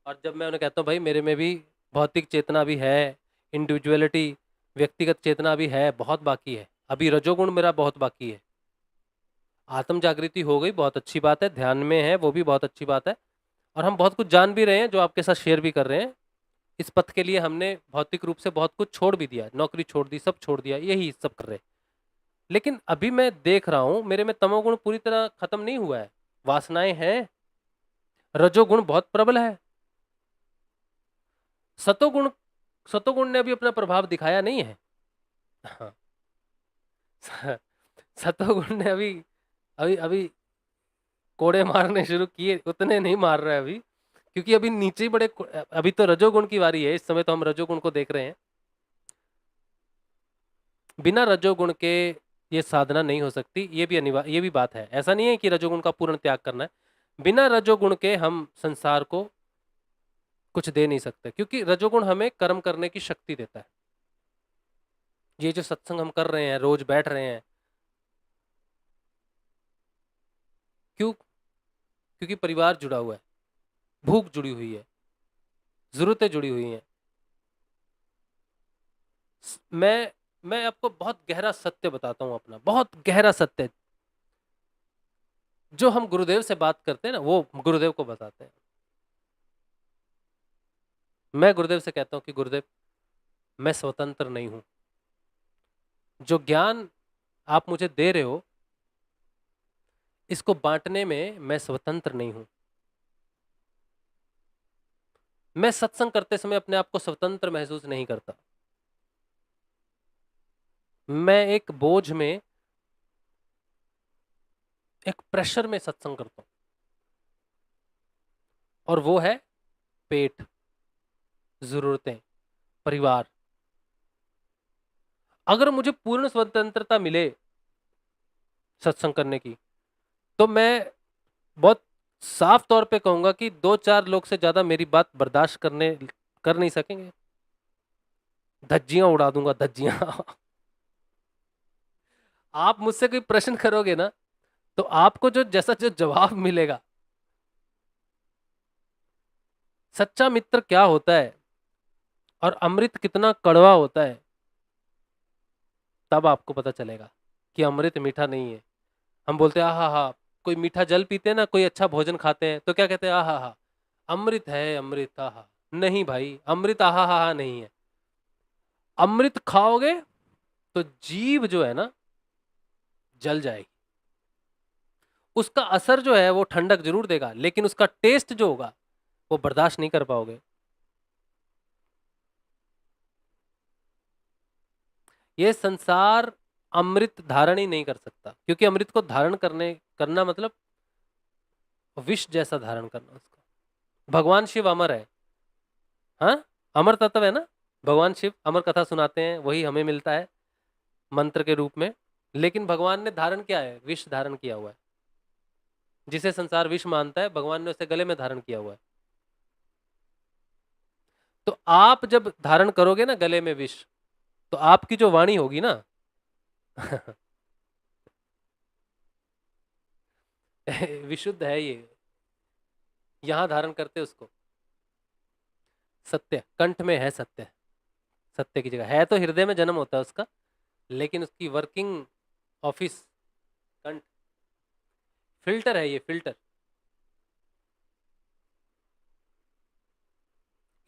और जब मैं उन्हें कहता हूँ भाई मेरे में भी भौतिक चेतना भी है, इंडिविजुअलिटी, व्यक्तिगत चेतना भी है, बहुत बाकी है, अभी रजोगुण मेरा बहुत बाकी है। आत्म जागृति हो गई, बहुत अच्छी बात है, ध्यान में है, वो भी बहुत अच्छी बात है, और हम बहुत कुछ जान भी रहे हैं जो आपके साथ शेयर भी कर रहे हैं। इस पथ के लिए हमने भौतिक रूप से बहुत कुछ छोड़ भी दिया, नौकरी छोड़ दी, सब छोड़ दिया, यही सब कर रहे हैं। लेकिन अभी मैं देख रहा हूं मेरे में तमोगुण पूरी तरह खत्म नहीं हुआ है, वासनाएं हैं, रजोगुण बहुत प्रबल है, सतोगुण सतोगुण ने अभी अपना प्रभाव दिखाया नहीं है। हाँ, सतोगुण ने अभी अभी अभी कोड़े मारने शुरू किए, उतने नहीं मार रहा है अभी, क्योंकि अभी नीचे ही बड़े, अभी तो रजोगुण की बारी है, इस समय तो हम रजोगुण को देख रहे हैं। बिना रजोगुण के ये साधना नहीं हो सकती, ये भी बात है। ऐसा नहीं है कि रजोगुण का पूर्ण त्याग करना है, बिना रजोगुण के हम संसार को कुछ दे नहीं सकते, क्योंकि रजोगुण हमें कर्म करने की शक्ति देता है। ये जो सत्संग हम कर रहे हैं, रोज बैठ रहे हैं, क्यों? क्योंकि परिवार जुड़ा हुआ है, भूख जुड़ी हुई है, जरूरतें जुड़ी हुई हैं। मैं आपको बहुत गहरा सत्य बताता हूं, अपना बहुत गहरा सत्य, जो हम गुरुदेव से बात करते हैं ना, वो गुरुदेव को बताते हैं। मैं गुरुदेव से कहता हूं कि गुरुदेव मैं स्वतंत्र नहीं हूं, जो ज्ञान आप मुझे दे रहे हो इसको बांटने में मैं स्वतंत्र नहीं हूं। मैं सत्संग करते समय अपने आप को स्वतंत्र महसूस नहीं करता, मैं एक बोझ में, एक प्रेशर में सत्संग करता हूं, और वो है पेट, जरूरतें, परिवार। अगर मुझे पूर्ण स्वतंत्रता मिले सत्संग करने की, तो मैं बहुत साफ तौर पे कहूंगा कि 2-4 लोग से ज्यादा मेरी बात बर्दाश्त कर नहीं सकेंगे, धज्जियां उड़ा दूंगा, धज्जियां। आप मुझसे कोई प्रश्न करोगे ना, तो आपको जो जैसा जो जवाब मिलेगा, सच्चा मित्र क्या होता है और अमृत कितना कड़वा होता है, तब आपको पता चलेगा कि अमृत मीठा नहीं है। हम बोलते हैं आहा हा, कोई मीठा जल पीते हैं ना, कोई अच्छा भोजन खाते हैं तो क्या कहते हैं, आहा हा अमृत है अमृत, आहा। नहीं भाई, अमृत आहा हा नहीं है। अमृत खाओगे तो जीभ जो है ना जल जाएगी, उसका असर जो है वो ठंडक जरूर देगा, लेकिन उसका टेस्ट जो होगा वो बर्दाश्त नहीं कर पाओगे। ये संसार अमृत धारण ही नहीं कर सकता, क्योंकि अमृत को धारण करना मतलब विष जैसा धारण करना उसका। भगवान शिव अमर है, हाँ, अमर तत्व है ना। भगवान शिव अमर कथा सुनाते हैं, वही हमें मिलता है मंत्र के रूप में। लेकिन भगवान ने धारण किया है, विष धारण किया हुआ है। जिसे संसार विष मानता है, भगवान ने उसे गले में धारण किया हुआ है। तो आप जब धारण करोगे ना गले में विष, तो आपकी जो वाणी होगी ना विशुद्ध है ये, यहां धारण करते उसको। सत्य कंठ में है, सत्य, सत्य की जगह है तो हृदय में जन्म होता है उसका, लेकिन उसकी वर्किंग ऑफिस कंठ। फिल्टर है ये, फिल्टर।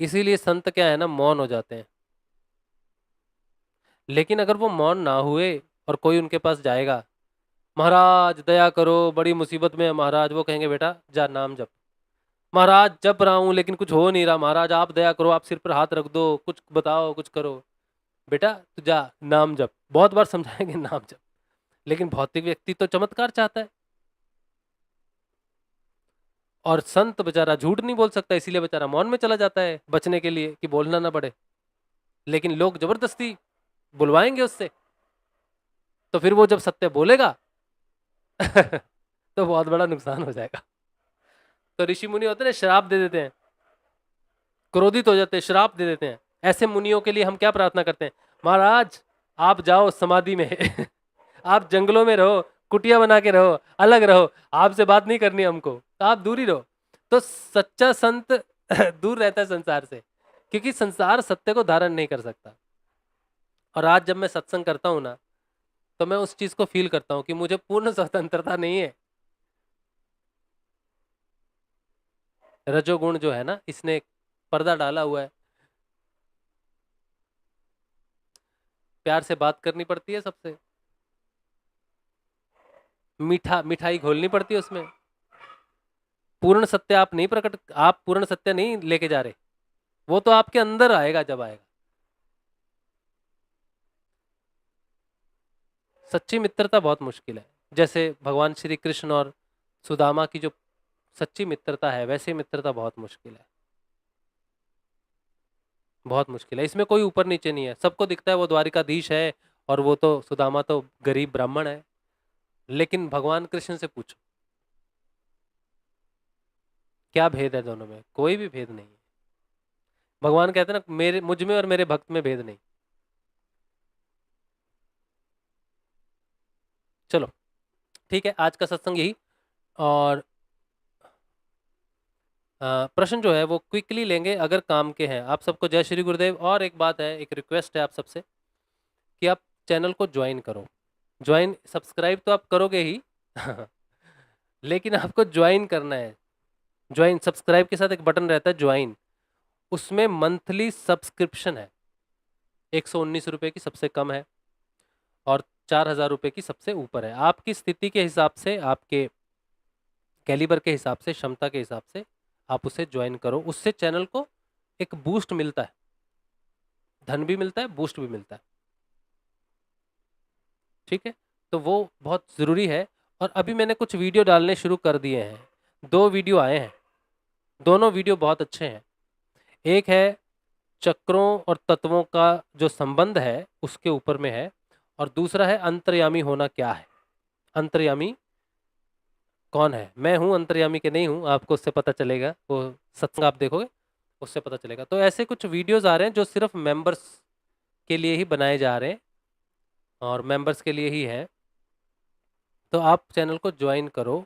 इसीलिए संत क्या है ना, मौन हो जाते हैं। लेकिन अगर वो मौन ना हुए और कोई उनके पास जाएगा, महाराज दया करो बड़ी मुसीबत में है महाराज, वो कहेंगे बेटा जा नाम जप। महाराज जप रहा हूं लेकिन कुछ हो नहीं रहा, महाराज आप दया करो, आप सिर पर हाथ रख दो, कुछ बताओ कुछ करो। बेटा तू जा नाम जप, बहुत बार समझाएंगे नाम जप। लेकिन भौतिक व्यक्ति तो चमत्कार चाहता है, और संत बेचारा झूठ नहीं बोल सकता, इसीलिए बेचारा मौन में चला जाता है बचने के लिए कि बोलना ना पड़े। लेकिन लोग जबरदस्ती बुलवाएंगे उससे, तो फिर वो जब सत्य बोलेगा तो बहुत बड़ा नुकसान हो जाएगा। तो ऋषि मुनि होते हैं ना, श्राप दे देते हैं, क्रोधित हो जाते हैं, श्राप दे देते हैं। ऐसे मुनियों के लिए हम क्या प्रार्थना करते हैं, महाराज आप जाओ समाधि में आप जंगलों में रहो, कुटिया बना के रहो, अलग रहो, आपसे बात नहीं करनी हमको, तो आप दूर ही रहो। तो सच्चा संत दूर रहता है संसार से, क्योंकि संसार सत्य को धारण नहीं कर सकता। और आज जब मैं सत्संग करता हूं ना, तो मैं उस चीज को फील करता हूं कि मुझे पूर्ण स्वतंत्रता नहीं है। रजोगुण जो है ना, इसने एक पर्दा डाला हुआ है। प्यार से बात करनी पड़ती है सबसे, मिठाई घोलनी पड़ती है उसमें। पूर्ण सत्य आप नहीं प्रकट, आप पूर्ण सत्य नहीं लेके जा रहे, वो तो आपके अंदर आएगा जब आएगा। सच्ची मित्रता बहुत मुश्किल है। जैसे भगवान श्री कृष्ण और सुदामा की जो सच्ची मित्रता है, वैसे मित्रता बहुत मुश्किल है, बहुत मुश्किल है। इसमें कोई ऊपर नीचे नहीं है, सबको दिखता है वो द्वारिकाधीश है और वो तो सुदामा तो गरीब ब्राह्मण है। लेकिन भगवान कृष्ण से पूछो क्या भेद है दोनों में, कोई भी भेद नहीं है। भगवान कहते हैं ना, मेरे मुझ में और मेरे भक्त में भेद नहीं। चलो ठीक है, आज का सत्संग यही। और प्रश्न जो है वो क्विकली लेंगे अगर काम के हैं। आप सबको जय श्री गुरुदेव। और एक बात है, एक रिक्वेस्ट है आप सबसे कि आप चैनल को ज्वाइन करो। ज्वाइन, सब्सक्राइब तो आप करोगे ही लेकिन आपको ज्वाइन करना है। ज्वाइन, सब्सक्राइब के साथ एक बटन रहता है ज्वाइन, उसमें मंथली सब्सक्रिप्शन है, 119 रुपये की सबसे कम है और 4000 रुपये की सबसे ऊपर है। आपकी स्थिति के हिसाब से, आपके कैलिबर के हिसाब से, क्षमता के हिसाब से आप उसे ज्वाइन करो। उससे चैनल को एक बूस्ट मिलता है, धन भी मिलता है, बूस्ट भी मिलता है। ठीक है, तो वो बहुत ज़रूरी है। और अभी मैंने कुछ वीडियो डालने शुरू कर दिए हैं, 2 वीडियो आए हैं, दोनों वीडियो बहुत अच्छे हैं। एक है चक्रों और तत्वों का जो संबंध है उसके ऊपर में है, और दूसरा है अंतर्यामी होना क्या है। अंतर्यामी कौन है, मैं हूँ अंतर्यामी के नहीं हूँ, आपको उससे पता चलेगा, वो सत्संग आप देखोगे उससे पता चलेगा। तो ऐसे कुछ वीडियोस आ रहे हैं जो सिर्फ मेंबर्स के लिए ही बनाए जा रहे हैं और मेंबर्स के लिए ही है। तो आप चैनल को ज्वाइन करो,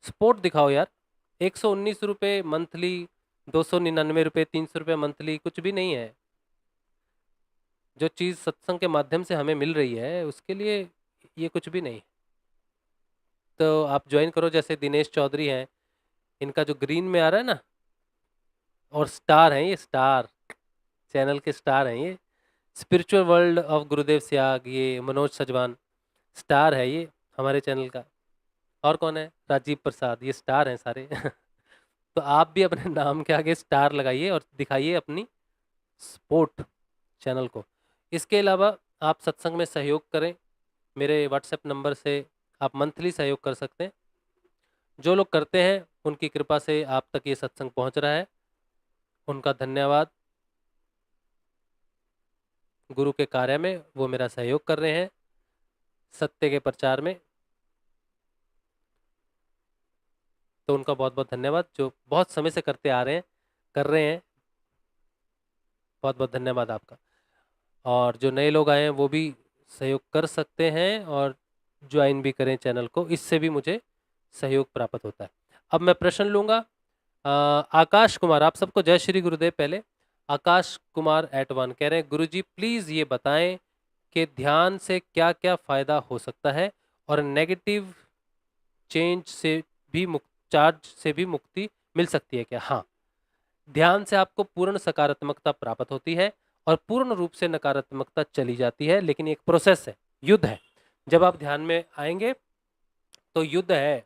सपोर्ट दिखाओ यार। 119 रुपये मंथली ₹299, ₹300 मंथली कुछ भी नहीं है। जो चीज़ सत्संग के माध्यम से हमें मिल रही है उसके लिए ये कुछ भी नहीं। तो आप ज्वाइन करो, जैसे दिनेश चौधरी हैं, इनका जो ग्रीन में आ रहा है ना, और स्टार हैं, ये स्टार चैनल के स्टार हैं, ये स्पिरिचुअल वर्ल्ड ऑफ गुरुदेव सियाग, ये मनोज सजवान स्टार है ये हमारे चैनल का। और कौन है? राजीव प्रसाद, ये स्टार हैं सारे। तो आप भी अपने नाम के आगे स्टार लगाइए और दिखाइए अपनी सपोर्ट चैनल को। इसके अलावा आप सत्संग में सहयोग करें, मेरे व्हाट्सएप नंबर से आप मंथली सहयोग कर सकते हैं। जो लोग करते हैं उनकी कृपा से आप तक ये सत्संग पहुंच रहा है, उनका धन्यवाद। गुरु के कार्य में वो मेरा सहयोग कर रहे हैं, सत्य के प्रचार में, तो उनका बहुत बहुत धन्यवाद। जो बहुत समय से करते आ रहे हैं, कर रहे हैं, बहुत बहुत धन्यवाद आपका। और जो नए लोग आए हैं वो भी सहयोग कर सकते हैं और ज्वाइन भी करें चैनल को, इससे भी मुझे सहयोग प्राप्त होता है। अब मैं प्रश्न लूँगा। आकाश कुमार, आप सबको जय श्री गुरुदेव। पहले आकाश कुमार @1 कह रहे हैं, गुरुजी प्लीज़ ये बताएं कि ध्यान से क्या क्या फ़ायदा हो सकता है और नेगेटिव चेंज से भी चार्ज से भी मुक्ति मिल सकती है क्या? हाँ, ध्यान से आपको पूर्ण सकारात्मकता प्राप्त होती है और पूर्ण रूप से नकारात्मकता चली जाती है, लेकिन एक प्रोसेस है, युद्ध है। जब आप ध्यान में आएंगे तो युद्ध है,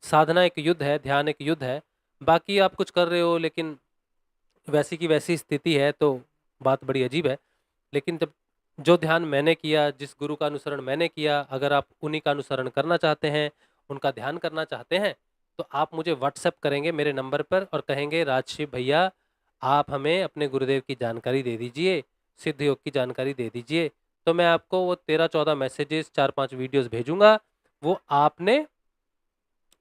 साधना एक युद्ध है, ध्यान एक युद्ध है। बाकी आप कुछ कर रहे हो लेकिन वैसी की वैसी स्थिति है तो बात बड़ी अजीब है। लेकिन जब जो ध्यान मैंने किया, जिस गुरु का अनुसरण मैंने किया, अगर आप उन्हीं का अनुसरण करना चाहते हैं, उनका ध्यान करना चाहते हैं, तो आप मुझे व्हाट्सएप करेंगे मेरे नंबर पर और कहेंगे राजशिव भैया आप हमें अपने गुरुदेव की जानकारी दे दीजिए, सिद्ध योग की जानकारी दे दीजिए। तो मैं आपको वो 13-14 मैसेजेस, 4-5 वीडियोस भेजूंगा, वो आपने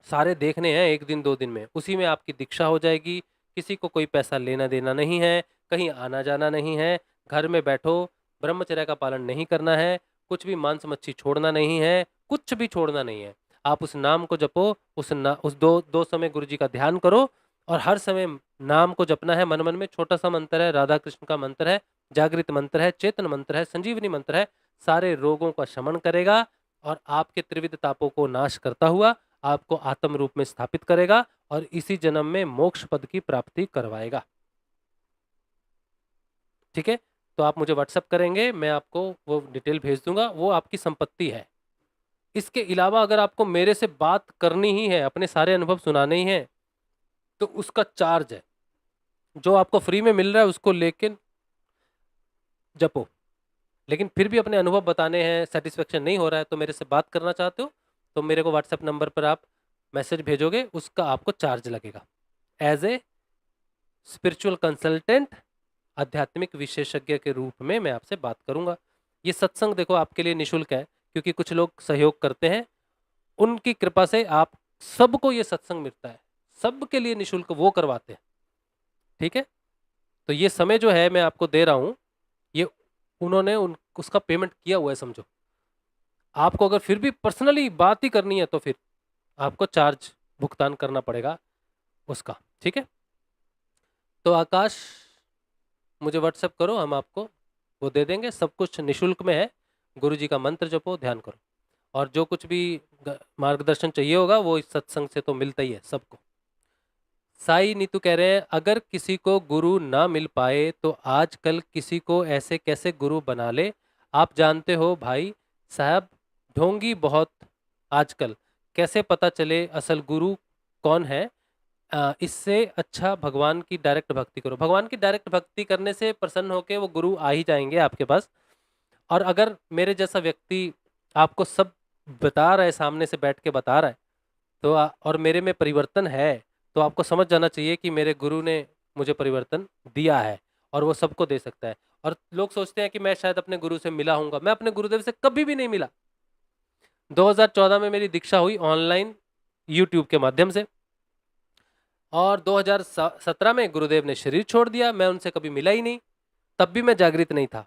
सारे देखने हैं 1 दिन 2 दिन में, उसी में आपकी दीक्षा हो जाएगी। किसी को कोई पैसा लेना देना नहीं है, कहीं आना जाना नहीं है, घर में बैठो, ब्रह्मचर्य का पालन नहीं करना है, कुछ भी मांस मच्छी छोड़ना नहीं है, कुछ भी छोड़ना नहीं है। आप उस नाम को जपो, उस दो समय गुरु जी का ध्यान करो और हर समय नाम को जपना है। मन मन में छोटा सा मंत्र है, राधा कृष्ण का मंत्र है, जागृत मंत्र है, चेतन मंत्र है, संजीवनी मंत्र है, सारे रोगों का शमन करेगा और आपके त्रिविध तापों को नाश करता हुआ आपको आत्म रूप में स्थापित करेगा और इसी जन्म में मोक्ष पद की प्राप्ति करवाएगा। ठीक है, तो आप मुझे व्हाट्सएप करेंगे, मैं आपको वो डिटेल भेज दूंगा, वो आपकी संपत्ति है। इसके अलावा अगर आपको मेरे से बात करनी ही है, अपने सारे अनुभव सुनाने ही हैं, तो उसका चार्ज है। जो आपको फ्री में मिल रहा है उसको लेके जपो, लेकिन फिर भी अपने अनुभव बताने हैं, सेटिस्फेक्शन नहीं हो रहा है तो मेरे से बात करना चाहते हो तो मेरे को व्हाट्सएप नंबर पर आप मैसेज भेजोगे, उसका आपको चार्ज लगेगा। एज ए स्पिरिचुअल कंसल्टेंट, आध्यात्मिक विशेषज्ञ के रूप में मैं आपसे बात करूंगा। ये सत्संग देखो आपके लिए निशुल्क है, क्योंकि कुछ लोग सहयोग करते हैं, उनकी कृपा से आप सबको ये सत्संग मिलता है, सबके लिए निशुल्क वो करवाते हैं। ठीक है, तो ये समय जो है मैं आपको दे रहा हूं, ये उन्होंने उसका पेमेंट किया हुआ है समझो। आपको अगर फिर भी पर्सनली बात ही करनी है तो फिर आपको चार्ज भुगतान करना पड़ेगा उसका। ठीक है, तो आकाश मुझे व्हाट्सएप करो, हम आपको वो दे देंगे, सब कुछ निशुल्क में है। गुरु जी का मंत्र जपो, ध्यान करो, और जो कुछ भी मार्गदर्शन चाहिए होगा वो इस सत्संग से तो मिलता ही है सबको। साई नीतू कह रहे हैं, अगर किसी को गुरु ना मिल पाए तो आजकल किसी को ऐसे कैसे गुरु बना ले? आप जानते हो भाई साहब, ढोंगी बहुत आजकल, कैसे पता चले असल गुरु कौन है? इससे अच्छा भगवान की डायरेक्ट भक्ति करो। भगवान की डायरेक्ट भक्ति करने से प्रसन्न होके वो गुरु आ ही जाएंगे आपके पास। और अगर मेरे जैसा व्यक्ति आपको सब बता रहा है, सामने से बैठ के बता रहा है, तो और मेरे में परिवर्तन है, तो आपको समझ जाना चाहिए कि मेरे गुरु ने मुझे परिवर्तन दिया है और वो सबको दे सकता है। और लोग सोचते हैं कि मैं शायद अपने गुरु से मिला हूँगा, मैं अपने गुरुदेव से कभी भी नहीं मिला। 2014 में मेरी दीक्षा हुई ऑनलाइन यूट्यूब के माध्यम से, और 2017 में गुरुदेव ने शरीर छोड़ दिया, मैं उनसे कभी मिला ही नहीं, तब भी मैं जागृत नहीं था।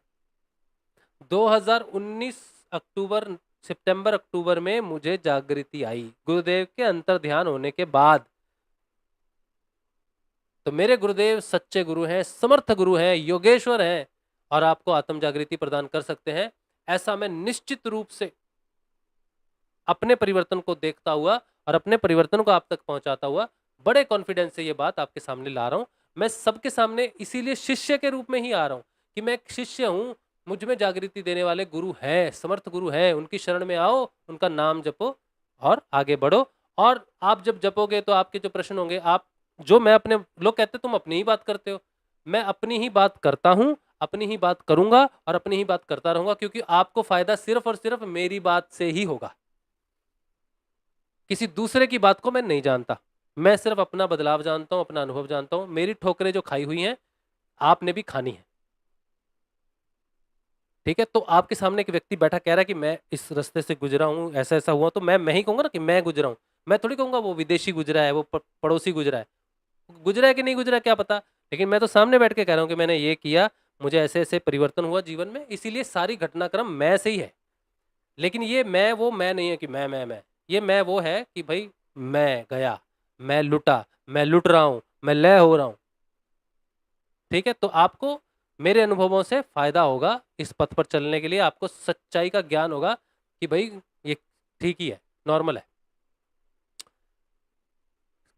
2019 अक्टूबर, सितंबर अक्टूबर में मुझे जागृति आई गुरुदेव के अंतर ध्यान होने के बाद। तो मेरे गुरुदेव सच्चे गुरु हैं, समर्थ गुरु हैं, योगेश्वर हैं और आपको आत्म जागृति प्रदान कर सकते हैं। ऐसा मैं निश्चित रूप से अपने परिवर्तन को देखता हुआ और अपने परिवर्तन को आप तक पहुंचाता हुआ बड़े कॉन्फिडेंस से ये बात आपके सामने ला रहा हूं। मैं सबके सामने इसीलिए शिष्य के रूप में ही आ रहा हूं कि मैं एक शिष्य हूं, मुझ में जागृति देने वाले गुरु हैं, समर्थ गुरु हैं, उनकी शरण में आओ, उनका नाम जपो और आगे बढ़ो। और आप जब जपोगे तो आपके जो प्रश्न होंगे, आप जो मैं अपने, लोग कहते तुम अपनी ही बात करते हो, मैं अपनी ही बात करता हूं, अपनी ही बात करूंगा और अपनी ही बात करता रहूंगा, क्योंकि आपको फायदा सिर्फ और सिर्फ मेरी बात से ही होगा। किसी दूसरे की बात को मैं नहीं जानता, मैं सिर्फ अपना बदलाव जानता हूं, अपना अनुभव जानता हूं। मेरी ठोकरें जो खाई हुई हैं आपने भी खानी है, ठीक है। तो आपके सामने एक व्यक्ति बैठा कह रहा है कि मैं इस रास्ते से गुजरा हूं, ऐसा ऐसा हुआ, तो मैं ही कहूंगा ना कि मैं गुजरा हूं। मैं थोड़ी कहूंगा वो विदेशी गुजरा है, वो पड़ोसी गुजरा है। गुजरा है कि नहीं गुजरा क्या पता, लेकिन मैं तो सामने बैठ के कह रहा हूं कि मैंने ये किया, मुझे ऐसे ऐसे परिवर्तन हुआ जीवन में, इसीलिए सारी घटनाक्रम मैं से ही है। लेकिन ये मैं नहीं है कि मैं ये मैं वो है कि भाई मैं गया, मैं लुटा, मैं लुट रहा हूं, मैं लय हो रहा हूं, ठीक है। तो आपको मेरे अनुभवों से फायदा होगा, इस पथ पर चलने के लिए आपको सच्चाई का ज्ञान होगा कि भाई ये ठीक ही है, नॉर्मल है।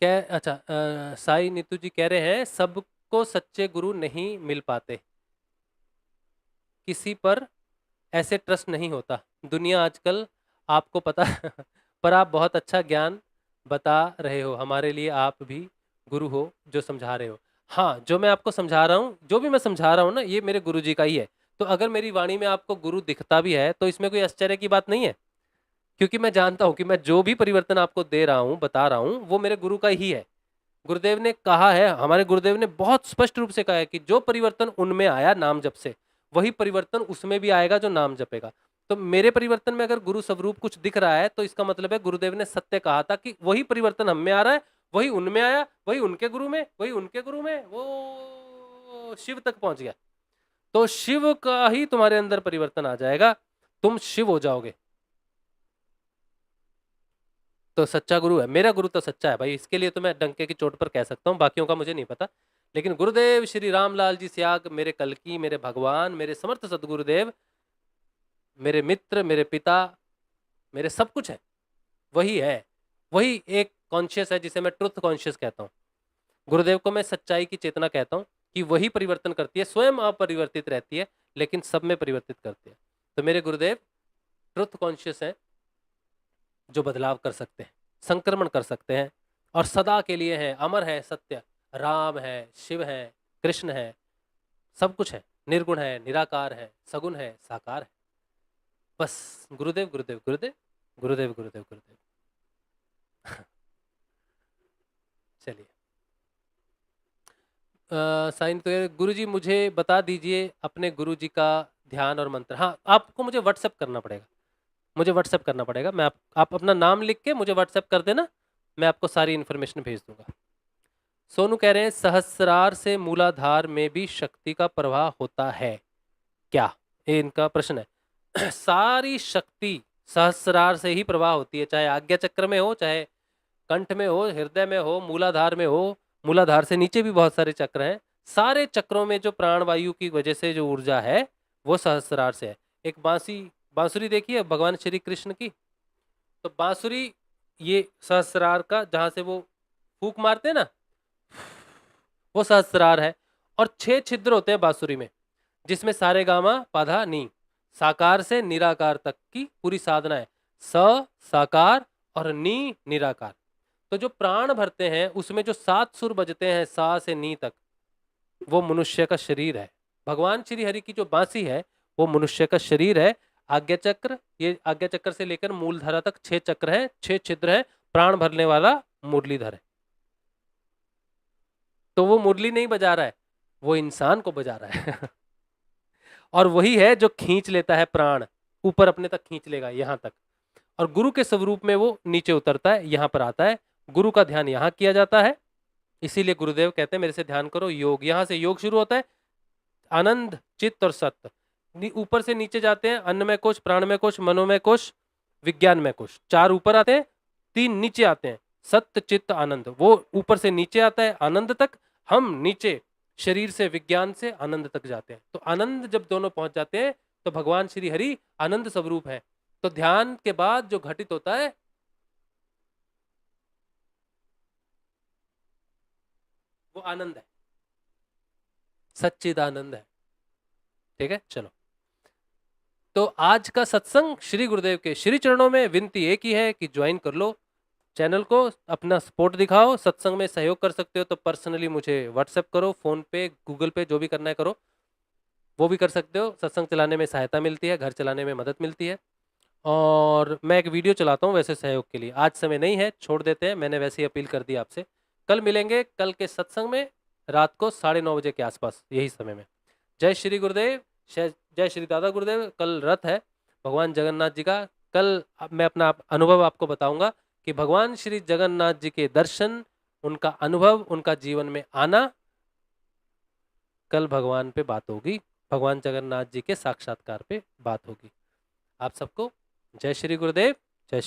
क्या अच्छा, साई नीतू जी कह रहे हैं सबको सच्चे गुरु नहीं मिल पाते, किसी पर ऐसे ट्रस्ट नहीं होता दुनिया आजकल, आपको पता पर आप बहुत अच्छा ज्ञान बता रहे हो, हमारे लिए आप भी गुरु हो जो समझा रहे हो। हाँ, जो मैं आपको समझा रहा हूँ, जो भी मैं समझा रहा हूँ ना, ये मेरे गुरु जी का ही है। तो अगर मेरी वाणी में आपको गुरु दिखता भी है तो इसमें कोई आश्चर्य की बात नहीं है, क्योंकि मैं जानता हूं कि मैं जो भी परिवर्तन आपको दे रहा हूं, बता रहा हूं, वो मेरे गुरु का ही है। गुरुदेव ने कहा है, हमारे गुरुदेव ने बहुत स्पष्ट रूप से कहा है कि जो परिवर्तन उनमें आया नाम जप से, वही परिवर्तन उसमें भी आएगा जो नाम जपेगा। तो मेरे परिवर्तन में अगर गुरु स्वरूप कुछ दिख रहा है तो इसका मतलब है गुरुदेव ने सत्य कहा था कि वही परिवर्तन हम में आ रहा है, वही उनमें आया, वही उनके गुरु में, वही उनके गुरु में, वो शिव तक पहुंच गया। तो शिव का ही तुम्हारे अंदर परिवर्तन आ जाएगा, तुम शिव हो जाओगे। तो सच्चा गुरु है, मेरा गुरु तो सच्चा है भाई, इसके लिए तो मैं डंके की चोट पर कह सकता हूँ, बाकियों का मुझे नहीं पता। लेकिन गुरुदेव श्री रामलाल जी त्याग, मेरे कलकी, मेरे भगवान, मेरे समर्थ सदगुरुदेव, मेरे मित्र, मेरे पिता, मेरे सब कुछ है, वही है, वही एक कॉन्शियस है जिसे मैं ट्रुथ कॉन्शियस कहता हूँ। गुरुदेव को मैं सच्चाई की चेतना कहता हूँ कि वही परिवर्तन करती है, स्वयं अपरिवर्तित रहती है लेकिन सब में परिवर्तित करती है। तो मेरे गुरुदेव ट्रुथ कॉन्शियस है, जो बदलाव कर सकते हैं, संक्रमण कर सकते हैं और सदा के लिए हैं, अमर है, सत्य, राम है, शिव है, कृष्ण है, सब कुछ है, निर्गुण है, निराकार है, सगुण है, साकार है। बस गुरुदेव गुरुदेव गुरुदेव गुरुदेव गुरुदेव गुरुदेव। चलिए, साइन तो गुरु जी मुझे बता दीजिए अपने गुरु जी का ध्यान और मंत्र। हाँ, आपको मुझे व्हाट्सएप करना पड़ेगा, मुझे व्हाट्सएप करना पड़ेगा। मैं आप अपना नाम लिख के मुझे व्हाट्सएप कर देना, मैं आपको सारी इन्फॉर्मेशन भेज दूंगा। सोनू कह रहे हैं सहस्रार से मूलाधार में भी शक्ति का प्रवाह होता है क्या, ये इनका प्रश्न है। सारी शक्ति सहस्रार से ही प्रवाह होती है, चाहे आज्ञा चक्र में हो, चाहे कंठ में हो, हृदय में हो, मूलाधार में हो। मूलाधार से नीचे भी बहुत सारे चक्र हैं, सारे चक्रों में जो प्राणवायु की वजह से जो ऊर्जा है वो सहस्रार से है। एक बांसुरी देखिए भगवान श्री कृष्ण की, तो बांसुरी ये सहस्रार का, जहां से वो फूंक मारते हैं ना, वो सहस्रार है। और 6 छिद्र होते हैं बांसुरी में, जिसमें सारे गामा पाधा नी, साकार से निराकार तक की पूरी साधना है। स साकार और नी निराकार। तो जो प्राण भरते हैं उसमें जो 7 सुर बजते हैं सा से नी तक, वो मनुष्य का शरीर है। भगवान श्री हरि की जो बांसी है वो मनुष्य का शरीर है। आज्ञा चक्र, ये आज्ञा चक्र से लेकर मूलधारा तक 6 चक्र है, 6 छिद्र है, प्राण भरने वाला मुरलीधर है। तो वो मुरली नहीं बजा रहा है, वो इंसान को बजा रहा है। और वही है जो खींच लेता है प्राण, ऊपर अपने तक खींच लेगा यहां तक, और गुरु के स्वरूप में वो नीचे उतरता है, यहां पर आता है। गुरु का ध्यान यहां किया जाता है, इसीलिए गुरुदेव कहते हैं मेरे से ध्यान करो योग। यहां से योग शुरू होता है, आनंद, चित्त और सत्य। ऊपर से नीचे जाते हैं, अन्नमय कोश, प्राणमय कोश, मनोमय कोश, विज्ञानमय कोश। 4 ऊपर आते हैं, 3 नीचे आते हैं, सत्य चित्त आनंद। वो ऊपर से नीचे आता है आनंद तक, हम नीचे शरीर से, विज्ञान से आनंद तक जाते हैं। तो आनंद जब दोनों पहुंच जाते हैं तो भगवान श्री हरि आनंद स्वरूप है। तो ध्यान के बाद जो घटित होता है वो आनंद है, सच्चिदानंद है। ठीक है, चलो। तो आज का सत्संग श्री गुरुदेव के श्री चरणों में विनती एक ही है कि ज्वाइन कर लो चैनल को, अपना सपोर्ट दिखाओ। सत्संग में सहयोग कर सकते हो तो पर्सनली मुझे व्हाट्सएप करो, फोन पे, गूगल पे, जो भी करना है करो, वो भी कर सकते हो। सत्संग चलाने में सहायता मिलती है, घर चलाने में मदद मिलती है। और मैं एक वीडियो चलाता हूँ वैसे सहयोग के लिए, आज समय नहीं है, छोड़ देते हैं, मैंने वैसे ही अपील कर दी आपसे। कल मिलेंगे, कल के सत्संग में रात को 9:30 के आसपास, यही समय में। जय श्री गुरुदेव, जय श्री दादा गुरुदेव। कल रथ है भगवान जगन्नाथ जी का। कल मैं अपना अनुभव आपको बताऊंगा कि भगवान श्री जगन्नाथ जी के दर्शन, उनका अनुभव, उनका जीवन में आना, कल भगवान पे बात होगी, भगवान जगन्नाथ जी के साक्षात्कार पे बात होगी। आप सबको जय श्री गुरुदेव, जय श्री